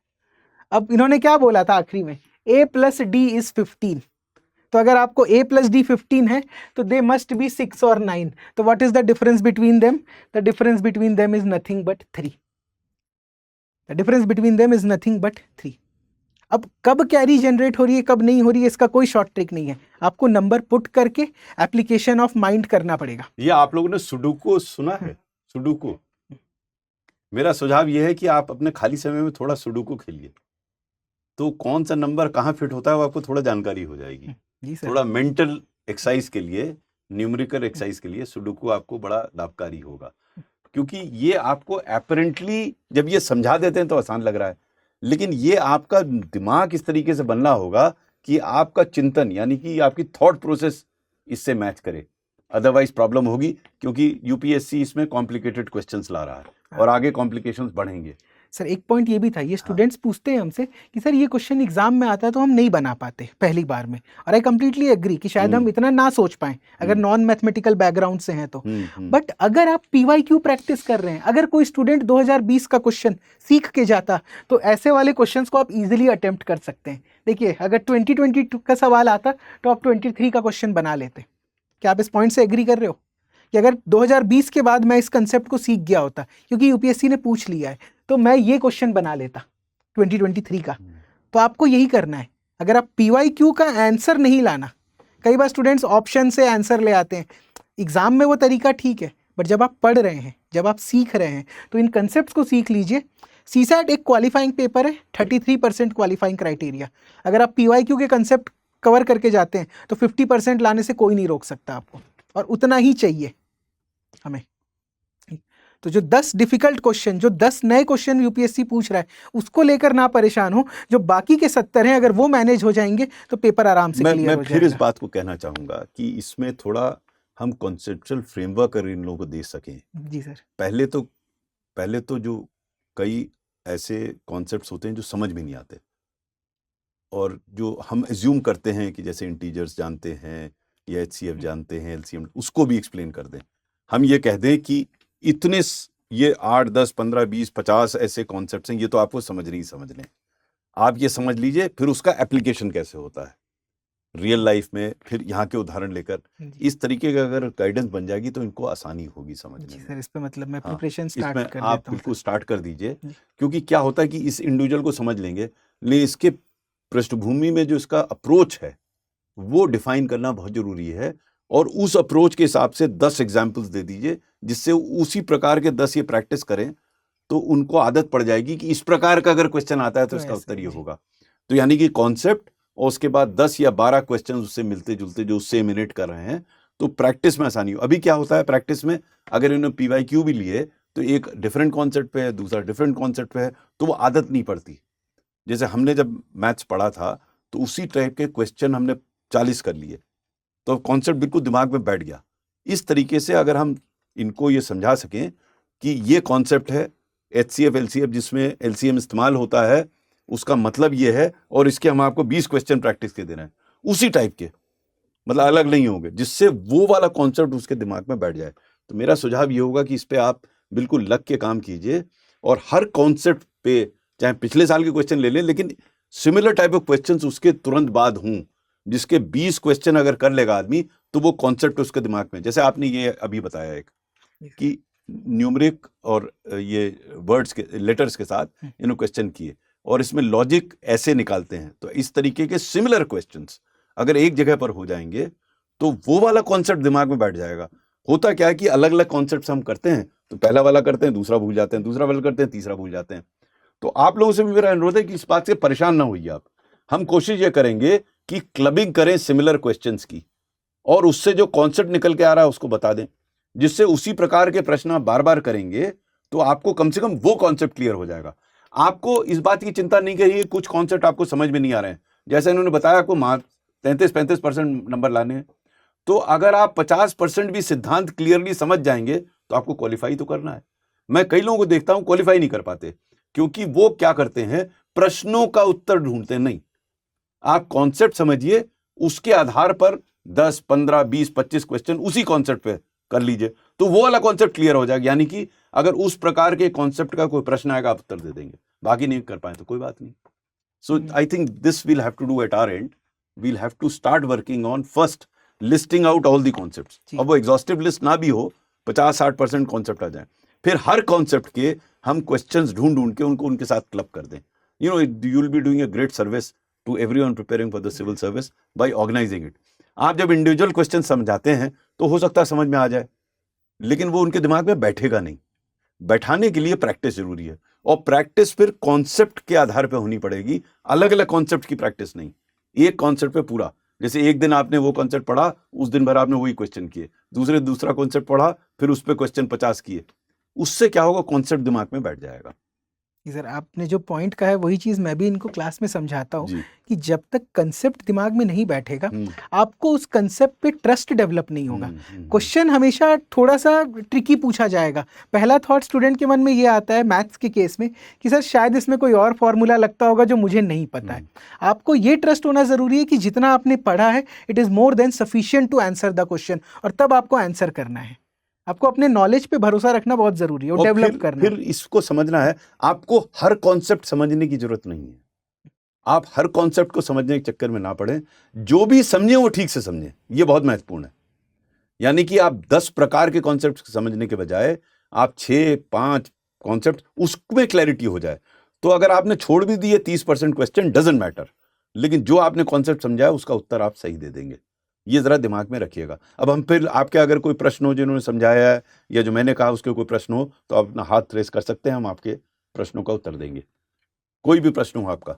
अब इन्होंने क्या बोला था आखिरी में? A plus D is 15। तो अगर आपको A प्लस D 15 है तो दे मस्ट बी 6 और 9। तो what is the difference between them? The difference between them is nothing but 3। The difference between them is nothing but 3। अब कब कैरी जनरेट हो रही है, कब नहीं हो रही है, इसका कोई शॉर्ट ट्रिक नहीं है। आपको नंबर पुट करके एप्लीकेशन ऑफ माइंड करना पड़ेगा। ये आप लोगों ने सुडोकू सुना है? सुडोकू, मेरा सुझाव ये है कि आप अपने खाली समय में थोड़ा सुडोकू खेलिए, तो कौन सा नंबर कहाँ फिट होता है वो आपको थोड़ा जानकारी हो जाएगी। जी सर। थोड़ा मेंटल एक्सरसाइज के लिए, न्यूमेरिकल एक्सरसाइज के लिए सुडोकू आपको बड़ा लाभकारी होगा, क्योंकि ये आपको अपरेंटली जब ये समझा देते हैं तो आसान लग रहा है, लेकिन ये आपका दिमाग इस तरीके से बनना होगा कि आपका चिंतन यानी कि आपकी थॉट प्रोसेस इससे मैच करे, अदरवाइज प्रॉब्लम होगी। क्योंकि यूपीएससी इसमें कॉम्प्लिकेटेड क्वेश्चंस ला रहा है और आगे कॉम्प्लिकेशंस बढ़ेंगे। सर एक पॉइंट ये भी था, ये स्टूडेंट्स पूछते हैं हमसे कि सर ये क्वेश्चन एग्जाम में आता है तो हम नहीं बना पाते पहली बार में, और आई कंप्लीटली एग्री कि शायद हम इतना ना सोच पाएं अगर नॉन मैथमेटिकल बैकग्राउंड से हैं तो। बट अगर आप पीवाईक्यू प्रैक्टिस कर रहे हैं, अगर कोई स्टूडेंट 2020 का क्वेश्चन सीख के जाता तो ऐसे वाले क्वेश्चंस को आप इजीली अटेम्प्ट कर सकते हैं। देखिए अगर 2022 का सवाल आता तो आप 23 का क्वेश्चन बना लेते। क्या आप इस पॉइंट से एग्री कर रहे हो कि अगर 2020 के बाद मैं इस कंसेप्ट को सीख गया होता, क्योंकि यूपीएससी ने पूछ लिया है, तो मैं ये क्वेश्चन बना लेता 2023 का। तो आपको यही करना है, अगर आप पीवाईक्यू का आंसर नहीं लाना, कई बार स्टूडेंट्स ऑप्शन से आंसर ले आते हैं, एग्जाम में वो तरीका ठीक है, बट जब आप पढ़ रहे हैं, जब आप सीख रहे हैं, तो इन कंसेप्ट को सीख लीजिए। सीसैट एक क्वालिफाइंग पेपर है, 33% क्वालिफाइंग क्राइटेरिया। अगर आप पीवाईक्यू के कंसेप्ट कवर करके जाते हैं तो 50% लाने से कोई नहीं रोक सकता आपको, और उतना ही चाहिए हमें। तो जो 10 डिफिकल्ट क्वेश्चन, जो 10 नए क्वेश्चन यूपीएससी पूछ रहा है, उसको लेकर ना परेशान हो। जो बाकी के 70 हैं, अगर वो मैनेज हो जाएंगे तो पेपर आराम से क्लियर हो मैं जाएगा। फिर इस बात को कहना चाहूंगा कि इसमें थोड़ा हम कॉन्सेप्चुअल फ्रेमवर्क अगर इन लोगों को दे सकें। जी सर। पहले तो जो कई ऐसे कॉन्सेप्ट्स होते हैं जो समझ में नहीं आते, और जो हम एज्यूम करते हैं कि जैसे इंटीजर्स जानते हैं या एचसीएफ जानते हैं, एलसीएम, उसको भी एक्सप्लेन कर दें। हम ये कह दें कि इतने ये 8, 10, 15, 20, 50 ऐसे कॉन्सेप्ट्स हैं, ये तो आपको समझ लें। आप ये समझ लीजिए, फिर उसका एप्लीकेशन कैसे होता है रियल लाइफ में, फिर यहाँ के उदाहरण लेकर, इस तरीके का अगर गाइडेंस बन जाएगी तो इनको आसानी होगी समझने जी में। सर, इस पे मतलब मैं हाँ, प्रिपरेशन स्टार्ट इसमें कर आप देता हूँ बिल्कुल सर। स्टार्ट कर दीजिए, जी। क्योंकि क्या होता है कि इस इंडिविजुअल को समझ लेंगे, लेकिन इसके पृष्ठभूमि में जो इसका अप्रोच है वो डिफाइन करना बहुत जरूरी है, और उस अप्रोच के हिसाब से 10 एग्जाम्पल्स दे दीजिए, जिससे उसी प्रकार के 10 ये प्रैक्टिस करें तो उनको आदत पड़ जाएगी कि इस प्रकार का अगर क्वेश्चन आता है तो इसका उत्तर ये होगा। तो यानी कि कॉन्सेप्ट, और उसके बाद 10 या 12 क्वेश्चन उससे मिलते जुलते जो उससे इमिनेट कर रहे हैं, तो प्रैक्टिस में आसानी हो। अभी क्या होता है प्रैक्टिस में, अगर इन्होंने पीवाईक्यू भी लिए तो एक डिफरेंट कॉन्सेप्ट पे है, दूसरा डिफरेंट कॉन्सेप्ट पे है, तो वो आदत नहीं पड़ती। जैसे हमने जब मैथ्स पढ़ा था तो उसी टाइप के क्वेश्चन हमने 40 कर लिए, तो कॉन्सेप्ट बिल्कुल दिमाग में बैठ गया। इस तरीके से अगर हम इनको ये समझा सकें कि ये कॉन्सेप्ट है एचसीएफ एलसीएफ, जिसमें एलसीएम इस्तेमाल होता है, उसका मतलब ये है, और इसके हम आपको 20 क्वेश्चन प्रैक्टिस के दे रहे हैं, उसी टाइप के, मतलब अलग नहीं होंगे, जिससे वो वाला कॉन्सेप्ट उसके दिमाग में बैठ जाए। तो मेरा सुझाव ये होगा कि इस पे आप बिल्कुल लग के काम कीजिए, और हर कॉन्सेप्ट पे चाहे पिछले साल के क्वेश्चन ले लें, लेकिन सिमिलर टाइप ऑफ क्वेश्चंस उसके तुरंत बाद हों, जिसके 20 क्वेश्चन अगर कर लेगा आदमी तो वो कॉन्सेप्ट उसके दिमाग में, जैसे आपने ये अभी बताया एक कि न्यूमरिक और ये वर्ड्स के लेटर्स के साथ इन्होंने क्वेश्चन किए, और इसमें लॉजिक ऐसे निकालते हैं, तो इस तरीके के सिमिलर क्वेश्चंस अगर एक जगह पर हो जाएंगे तो वो वाला कॉन्सेप्ट दिमाग में बैठ जाएगा। होता क्या है कि अलग अलग कॉन्सेप्ट हम करते हैं, तो पहला वाला करते हैं, दूसरा भूल जाते हैं, दूसरा वाला करते हैं, तीसरा भूल जाते हैं। तो आप लोगों से भी मेरा अनुरोध है कि इस बात से परेशान ना होइए आप। हम कोशिश ये करेंगे कि क्लबिंग करें सिमिलर क्वेश्चंस की, और उससे जो कॉन्सेप्ट निकल के आ रहा है उसको बता दें, जिससे उसी प्रकार के प्रश्न आप बार बार करेंगे तो आपको कम से कम वो कॉन्सेप्ट क्लियर हो जाएगा। आपको इस बात की चिंता नहीं करिए कुछ कॉन्सेप्ट आपको समझ में नहीं आ रहे हैं, जैसे इन्होंने बताया आपको 33-35% नंबर लाने हैं, तो अगर आप 50% भी सिद्धांत क्लियरली समझ जाएंगे तो आपको क्वालिफाई तो करना है। मैं कई लोगों को देखता हूं क्वालिफाई नहीं कर पाते, क्योंकि वो क्या करते हैं, प्रश्नों का उत्तर ढूंढते नहीं। आप कॉन्सेप्ट समझिए, उसके आधार पर 10, 15, 20, 25 क्वेश्चन उसी कॉन्सेप्ट पे कर लीजिए, तो वो वाला कॉन्सेप्ट क्लियर हो जाएगा। यानी कि अगर उस प्रकार के कॉन्सेप्ट का कोई प्रश्न आएगा आप उत्तर दे देंगे, बाकी नहीं कर पाए तो कोई बात नहीं। So I think this will have to do at our end, we'll have to start working on first listing out all the concepts. अब वो एग्जॉस्टिव लिस्ट ना भी हो, 50-60% कॉन्सेप्ट आ जाए, फिर हर कॉन्सेप्ट के हम क्वेश्चंस ढूंढ के उनको उनके साथ क्लब कर दें। You know you will be doing a great service to everyone preparing for the civil service by organizing it. आप जब इंडिविजुअल क्वेश्चन समझाते हैं तो हो सकता है समझ में आ जाए, लेकिन वो उनके दिमाग में बैठेगा नहीं। बैठाने के लिए प्रैक्टिस जरूरी है, और प्रैक्टिस फिर कॉन्सेप्ट के आधार पर होनी पड़ेगी, अलग अलग कॉन्सेप्ट की प्रैक्टिस नहीं, एक कॉन्सेप्ट पे पूरा। जैसे एक दिन आपने वो कॉन्सेप्ट पढ़ा, उस दिन भर आपने वही क्वेश्चन किए, दूसरा कॉन्सेप्ट पढ़ा, फिर उस पर क्वेश्चन 50 किए, उससे क्या होगा, कॉन्सेप्ट दिमाग में बैठ जाएगा। कि सर आपने जो पॉइंट कहा है वही चीज़ मैं भी इनको क्लास में समझाता हूँ जी। कि जब तक कंसेप्ट दिमाग में नहीं बैठेगा हम्म, आपको उस कंसेप्ट पे ट्रस्ट डेवलप नहीं होगा। हम्म। क्वेश्चन हमेशा थोड़ा सा ट्रिकी पूछा जाएगा। पहला थॉट स्टूडेंट के मन में ये आता है मैथ्स के केस में कि सर शायद इसमें कोई और फॉर्मूला लगता होगा जो मुझे नहीं पता है। आपको ये ट्रस्ट होना ज़रूरी है कि जितना आपने पढ़ा है it is more than sufficient to answer the question, और तब आपको आंसर करना है। आपको अपने नॉलेज पे भरोसा रखना बहुत ज़रूरी है और और डेवलप करना। फिर इसको समझना है, आपको हर कॉन्सेप्ट समझने की जरूरत नहीं है। आप हर कॉन्सेप्ट को समझने के चक्कर में ना पड़े, जो भी समझे वो ठीक से समझे, ये बहुत महत्वपूर्ण है। यानी कि आप 10 प्रकार के कॉन्सेप्ट समझने के बजाय आप 6-5 कॉन्सेप्ट उसमें क्लैरिटी हो जाए। तो अगर आपने छोड़ भी दिए 30% क्वेश्चन डजंट मैटर, लेकिन जो आपने कॉन्सेप्ट समझा है उसका उत्तर आप सही दे देंगे। ये जरा दिमाग में रखिएगा। अब हम फिर आपके अगर कोई प्रश्न हो जिन्होंने समझाया है या जो मैंने कहा उसके कोई प्रश्न हो तो आप अपना हाथ रेस कर सकते हैं, हम आपके प्रश्नों का उत्तर देंगे। कोई भी प्रश्न हो आपका।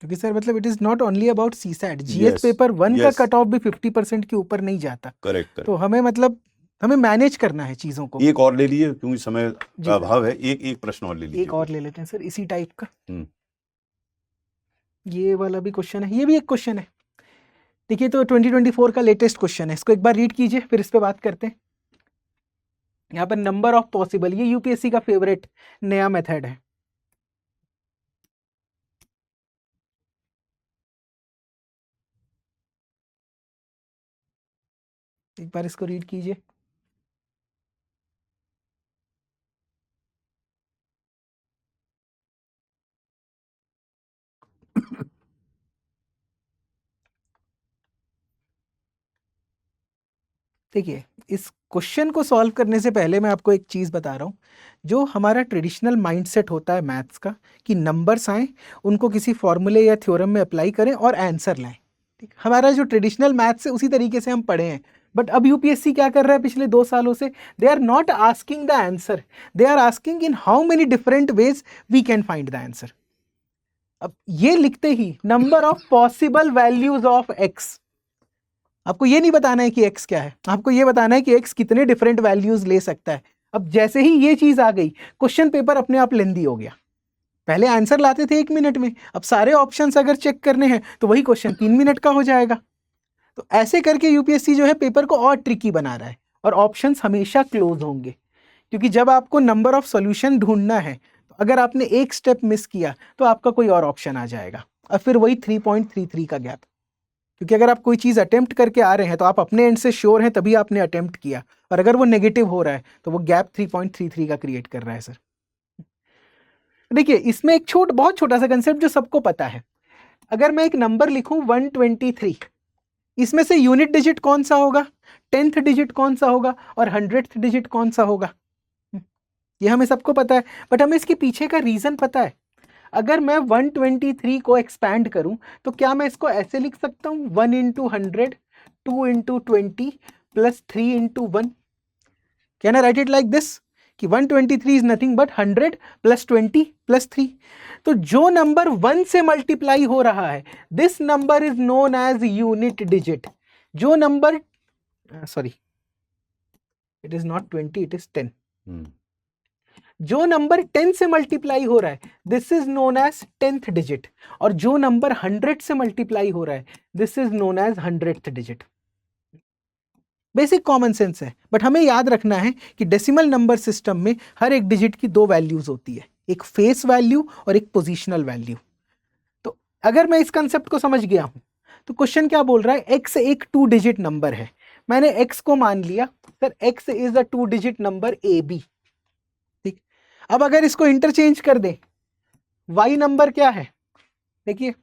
क्योंकि सर मतलब it is not only about CSAT, GS Yes, paper 1 का yes. कट ऑफ भी 50% के ऊपर नहीं जाता। करेक्ट तो हमें मतलब हमें मैनेज करना है चीजों को। एक और ले लीजिए क्योंकि समय जी का सर। अभाव है। एक प्रश्न और ले लीजिए। एक और ले लेते हैं सर इसी टाइप का। हम्म। ये वाला भी क्वेश्चन है, ये भी एक क्वेश्चन है। देखिए तो 2024 का लेटेस्ट क्वेश्चन है, इसको एक बार रीड कीजिए फिर इस पे बात करते हैं। यहाँ पर नंबर ऑफ पॉसिबल, ये यूपीएससी का फेवरेट नया मेथड है। एक बार इसको रीड कीजिए। देखिए इस क्वेश्चन को सॉल्व करने से पहले मैं आपको एक चीज़ बता रहा हूँ। जो हमारा ट्रेडिशनल माइंडसेट होता है मैथ्स का कि नंबर्स आए, उनको किसी फॉर्मूले या थ्योरम में अप्लाई करें और आंसर लाएं, ठीक, हमारा जो ट्रेडिशनल मैथ्स है उसी तरीके से हम पढ़े हैं। बट अब यूपीएससी क्या कर रहा है पिछले 2 सालों से, they are not asking the answer, they are asking in how many different ways we can find the answer. अब ये लिखते ही number of possible values of X, आपको ये नहीं बताना है कि x क्या है, आपको ये बताना है कि x कितने डिफरेंट वैल्यूज ले सकता है। अब जैसे ही ये चीज आ गई, क्वेश्चन पेपर अपने आप लेंदी हो गया। पहले आंसर लाते थे 1 मिनट में, अब सारे ऑप्शंस अगर चेक करने हैं तो वही क्वेश्चन 3 मिनट का हो जाएगा। तो ऐसे करके यूपीएससी जो है पेपर को और ट्रिकी बना रहा है, और ऑप्शंस हमेशा क्लोज होंगे। क्योंकि जब आपको नंबर ऑफ सॉल्यूशन ढूंढना है, तो अगर आपने एक स्टेप मिस किया तो आपका कोई और ऑप्शन आ जाएगा, और फिर वही 3.33 का गैप। क्योंकि अगर आप कोई चीज़ अटेम्प्ट करके आ रहे हैं तो आप अपने एंड से श्योर हैं तभी आपने अटेम्प्ट किया, और अगर वो नेगेटिव हो रहा है तो वो गैप 3.33 का क्रिएट कर रहा है सर। देखिए इसमें एक बहुत छोटा सा कंसेप्ट जो सबको पता है। अगर मैं एक नंबर लिखूं 123, इसमें से यूनिट डिजिट कौन सा होगा, 10th डिजिट कौन सा होगा, और 100th डिजिट कौन सा होगा, ये हमें सबको पता है। बट हमें इसके पीछे का रीजन पता है। अगर मैं 123 को एक्सपैंड करूं तो क्या मैं इसको ऐसे लिख सकता हूं, 1 into 100, 2 into 20 plus 3 into 1? Can I right it like this कि 123 is nothing but 100 plus 20 plus 3? तो जो नंबर 1 से मल्टीप्लाई हो रहा है, this number is known as unit digit. जो number sorry it is not 20, it is 10। जो number 10 से मल्टीप्लाई हो रहा है, this is known as 10th digit, और जो नंबर 100 से मल्टीप्लाई हो रहा है, this is known as 100th digit. Basic common sense है, बट हमें याद रखना है कि डेसिमल नंबर सिस्टम में हर एक डिजिट की 2 वैल्यूज होती है, एक फेस वैल्यू और एक पोजिशनल वैल्यू। तो अगर मैं इस कंसेप्ट को समझ गया हूं तो क्वेश्चन क्या बोल रहा है, x एक 2 डिजिट नंबर है, मैंने x को मान लिया sir x is a 2 digit number AB। अब अगर इसको इंटरचेंज कर दें, y नंबर क्या है, देखिए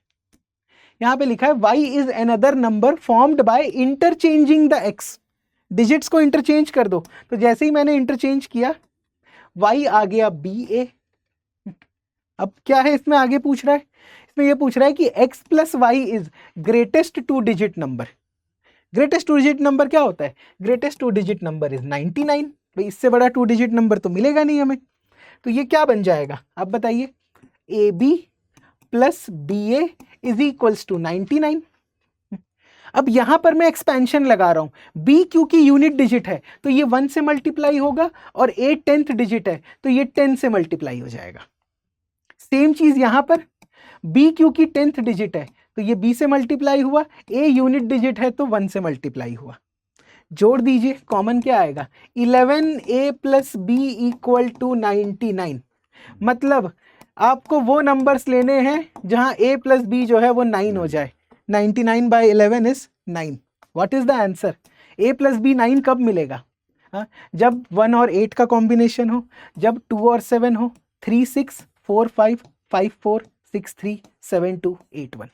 यहां पे लिखा है y is another number formed by interchanging the x। Digits को इंटरचेंज कर दो, तो जैसे ही मैंने इंटरचेंज किया y आ गया BA। अब क्या है इसमें आगे पूछ रहा है, इसमें ये पूछ रहा है कि x plus y is greatest 2 digit number. Greatest 2 digit number क्या होता है, ग्रेटेस्ट 2 डिजिट नंबर इज 99। भाई इससे बड़ा 2 डिजिट नंबर तो मिलेगा नहीं हमें। तो ये क्या बन जाएगा आप बताइए, AB plus BA is equals to 99। अब यहां पर मैं एक्सपेंशन लगा रहा हूं, b क्योंकि यूनिट डिजिट है तो ये 1 से मल्टीप्लाई होगा, और a 10th डिजिट है तो ये 10 से मल्टीप्लाई हो जाएगा। सेम चीज यहां पर, b क्योंकि 10th डिजिट है तो ये b से मल्टीप्लाई हुआ, a यूनिट डिजिट है तो 1 से मल्टीप्लाई हुआ। जोड़ दीजिए, कॉमन क्या आएगा, 11a plus b equal to 99। मतलब आपको वो नंबर्स लेने हैं जहां a प्लस b जो है वो 9 हो जाए। 99 by 11 is 9। What is the answer? a plus b 9 कब मिलेगा? जब 1 और 8 का कॉम्बिनेशन हो, जब 2 और 7 हो, 3 6 4 5 5 4 6 3 7 2 8 1।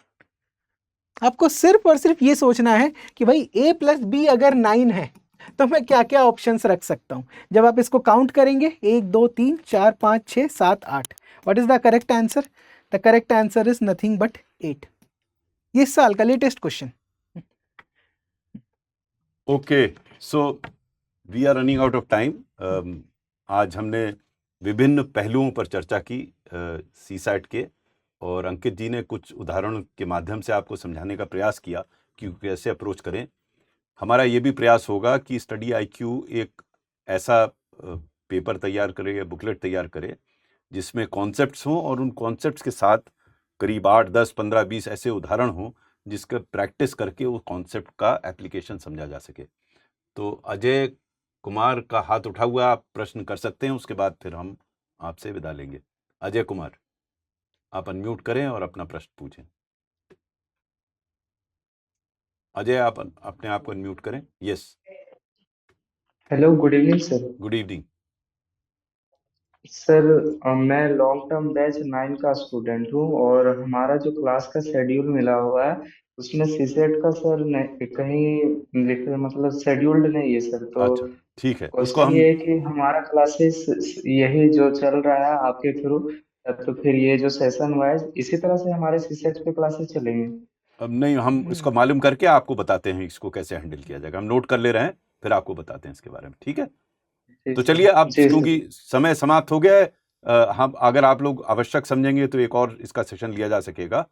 आपको सिर्फ और सिर्फ ये सोचना है कि भाई a प्लस बी अगर 9 है तो मैं क्या क्या ऑप्शंस रख सकता हूं। जब आप इसको काउंट करेंगे 1 2 3 4 5 6 7 8, what is the correct answer? The correct answer is nothing but 8। ये इस साल का latest question. Okay, so we are running out of time. आज हमने विभिन्न पहलुओं पर चर्चा की सीसैट के, और अंकित जी ने कुछ उदाहरणों के माध्यम से आपको समझाने का प्रयास किया कि कैसे अप्रोच करें। हमारा ये भी प्रयास होगा कि स्टडी IQ एक ऐसा पेपर तैयार करे या बुकलेट तैयार करे जिसमें कॉन्सेप्ट्स हों, और उन कॉन्सेप्ट्स के साथ करीब 8 10 15 20 ऐसे उदाहरण हों जिसका प्रैक्टिस करके उस कॉन्सेप्ट का एप्लीकेशन समझा जा सके। तो अजय कुमार का हाथ उठा हुआ, आप प्रश्न कर सकते हैं, उसके बाद फिर हम आपसे विदा लेंगे। अजय कुमार, आप अनम्यूट करें और अपना प्रश्न पूछें। अजय, आप अपने आप को अनम्यूट करें। Yes, hello, good evening sir. Good evening sir, मैं लॉन्ग टर्म बैच 9 का स्टूडेंट हूँ, और हमारा जो क्लास का शेड्यूल मिला हुआ है उसमें सीसेट का सर कहीं मतलब शेड्यूल्ड नहीं है सर। तो अच्छा, ठीक है, इसको क्वेश्चन हम ये है कि हमारा क्लासेस यही जो चल रहा है आपके थ्रू, तो फिर ये जो सेशन वाइज इसी तरह से हमारे सीसेट पे क्लासेस चलेंगे? अब नहीं, हम इसको मालूम करके आपको बताते हैं इसको कैसे हैंडल किया जाएगा। हम नोट कर ले रहे हैं, फिर आपको बताते हैं इसके बारे में, ठीक है? ठीक तो सर। चलिए, अब जी सर। क्योंकि समय समाप्त हो गया है, हम अगर आप लोग आवश्यक समझेंगे तो एक और इसका सेशन लिया जा सकेगा।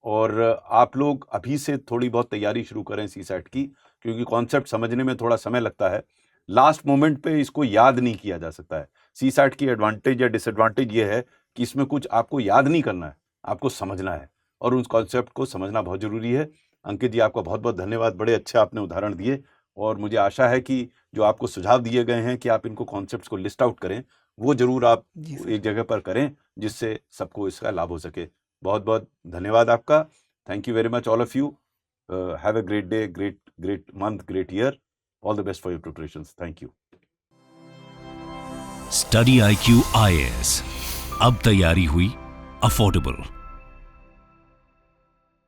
और आप लोग अभी से थोड़ी बहुत तैयारी शुरू करें सीसैट की, क्योंकि कॉन्सेप्ट समझने में थोड़ा समय लगता है। लास्ट मोमेंट पे इसको याद नहीं किया जा सकता है। सीसैट की एडवांटेज या डिसएडवांटेज ये है कि इसमें कुछ आपको याद नहीं करना है, आपको समझना है, और उस कॉन्सेप्ट को समझना बहुत जरूरी है। अंकित जी, आपका बहुत बहुत धन्यवाद, बड़े अच्छे आपने उदाहरण दिए, और मुझे आशा है कि जो आपको सुझाव दिए गए हैं कि आप इनको कॉन्सेप्ट्स को लिस्ट आउट करें, वो जरूर आप एक जगह पर करें जिससे सबको इसका लाभ हो सके। बहुत बहुत धन्यवाद आपका। Thank you very much all of you. Have a great day, great month, great year. All the best for your preparations. Thank you. Study IQ IAS, अब तैयारी हुई अफोर्डेबल।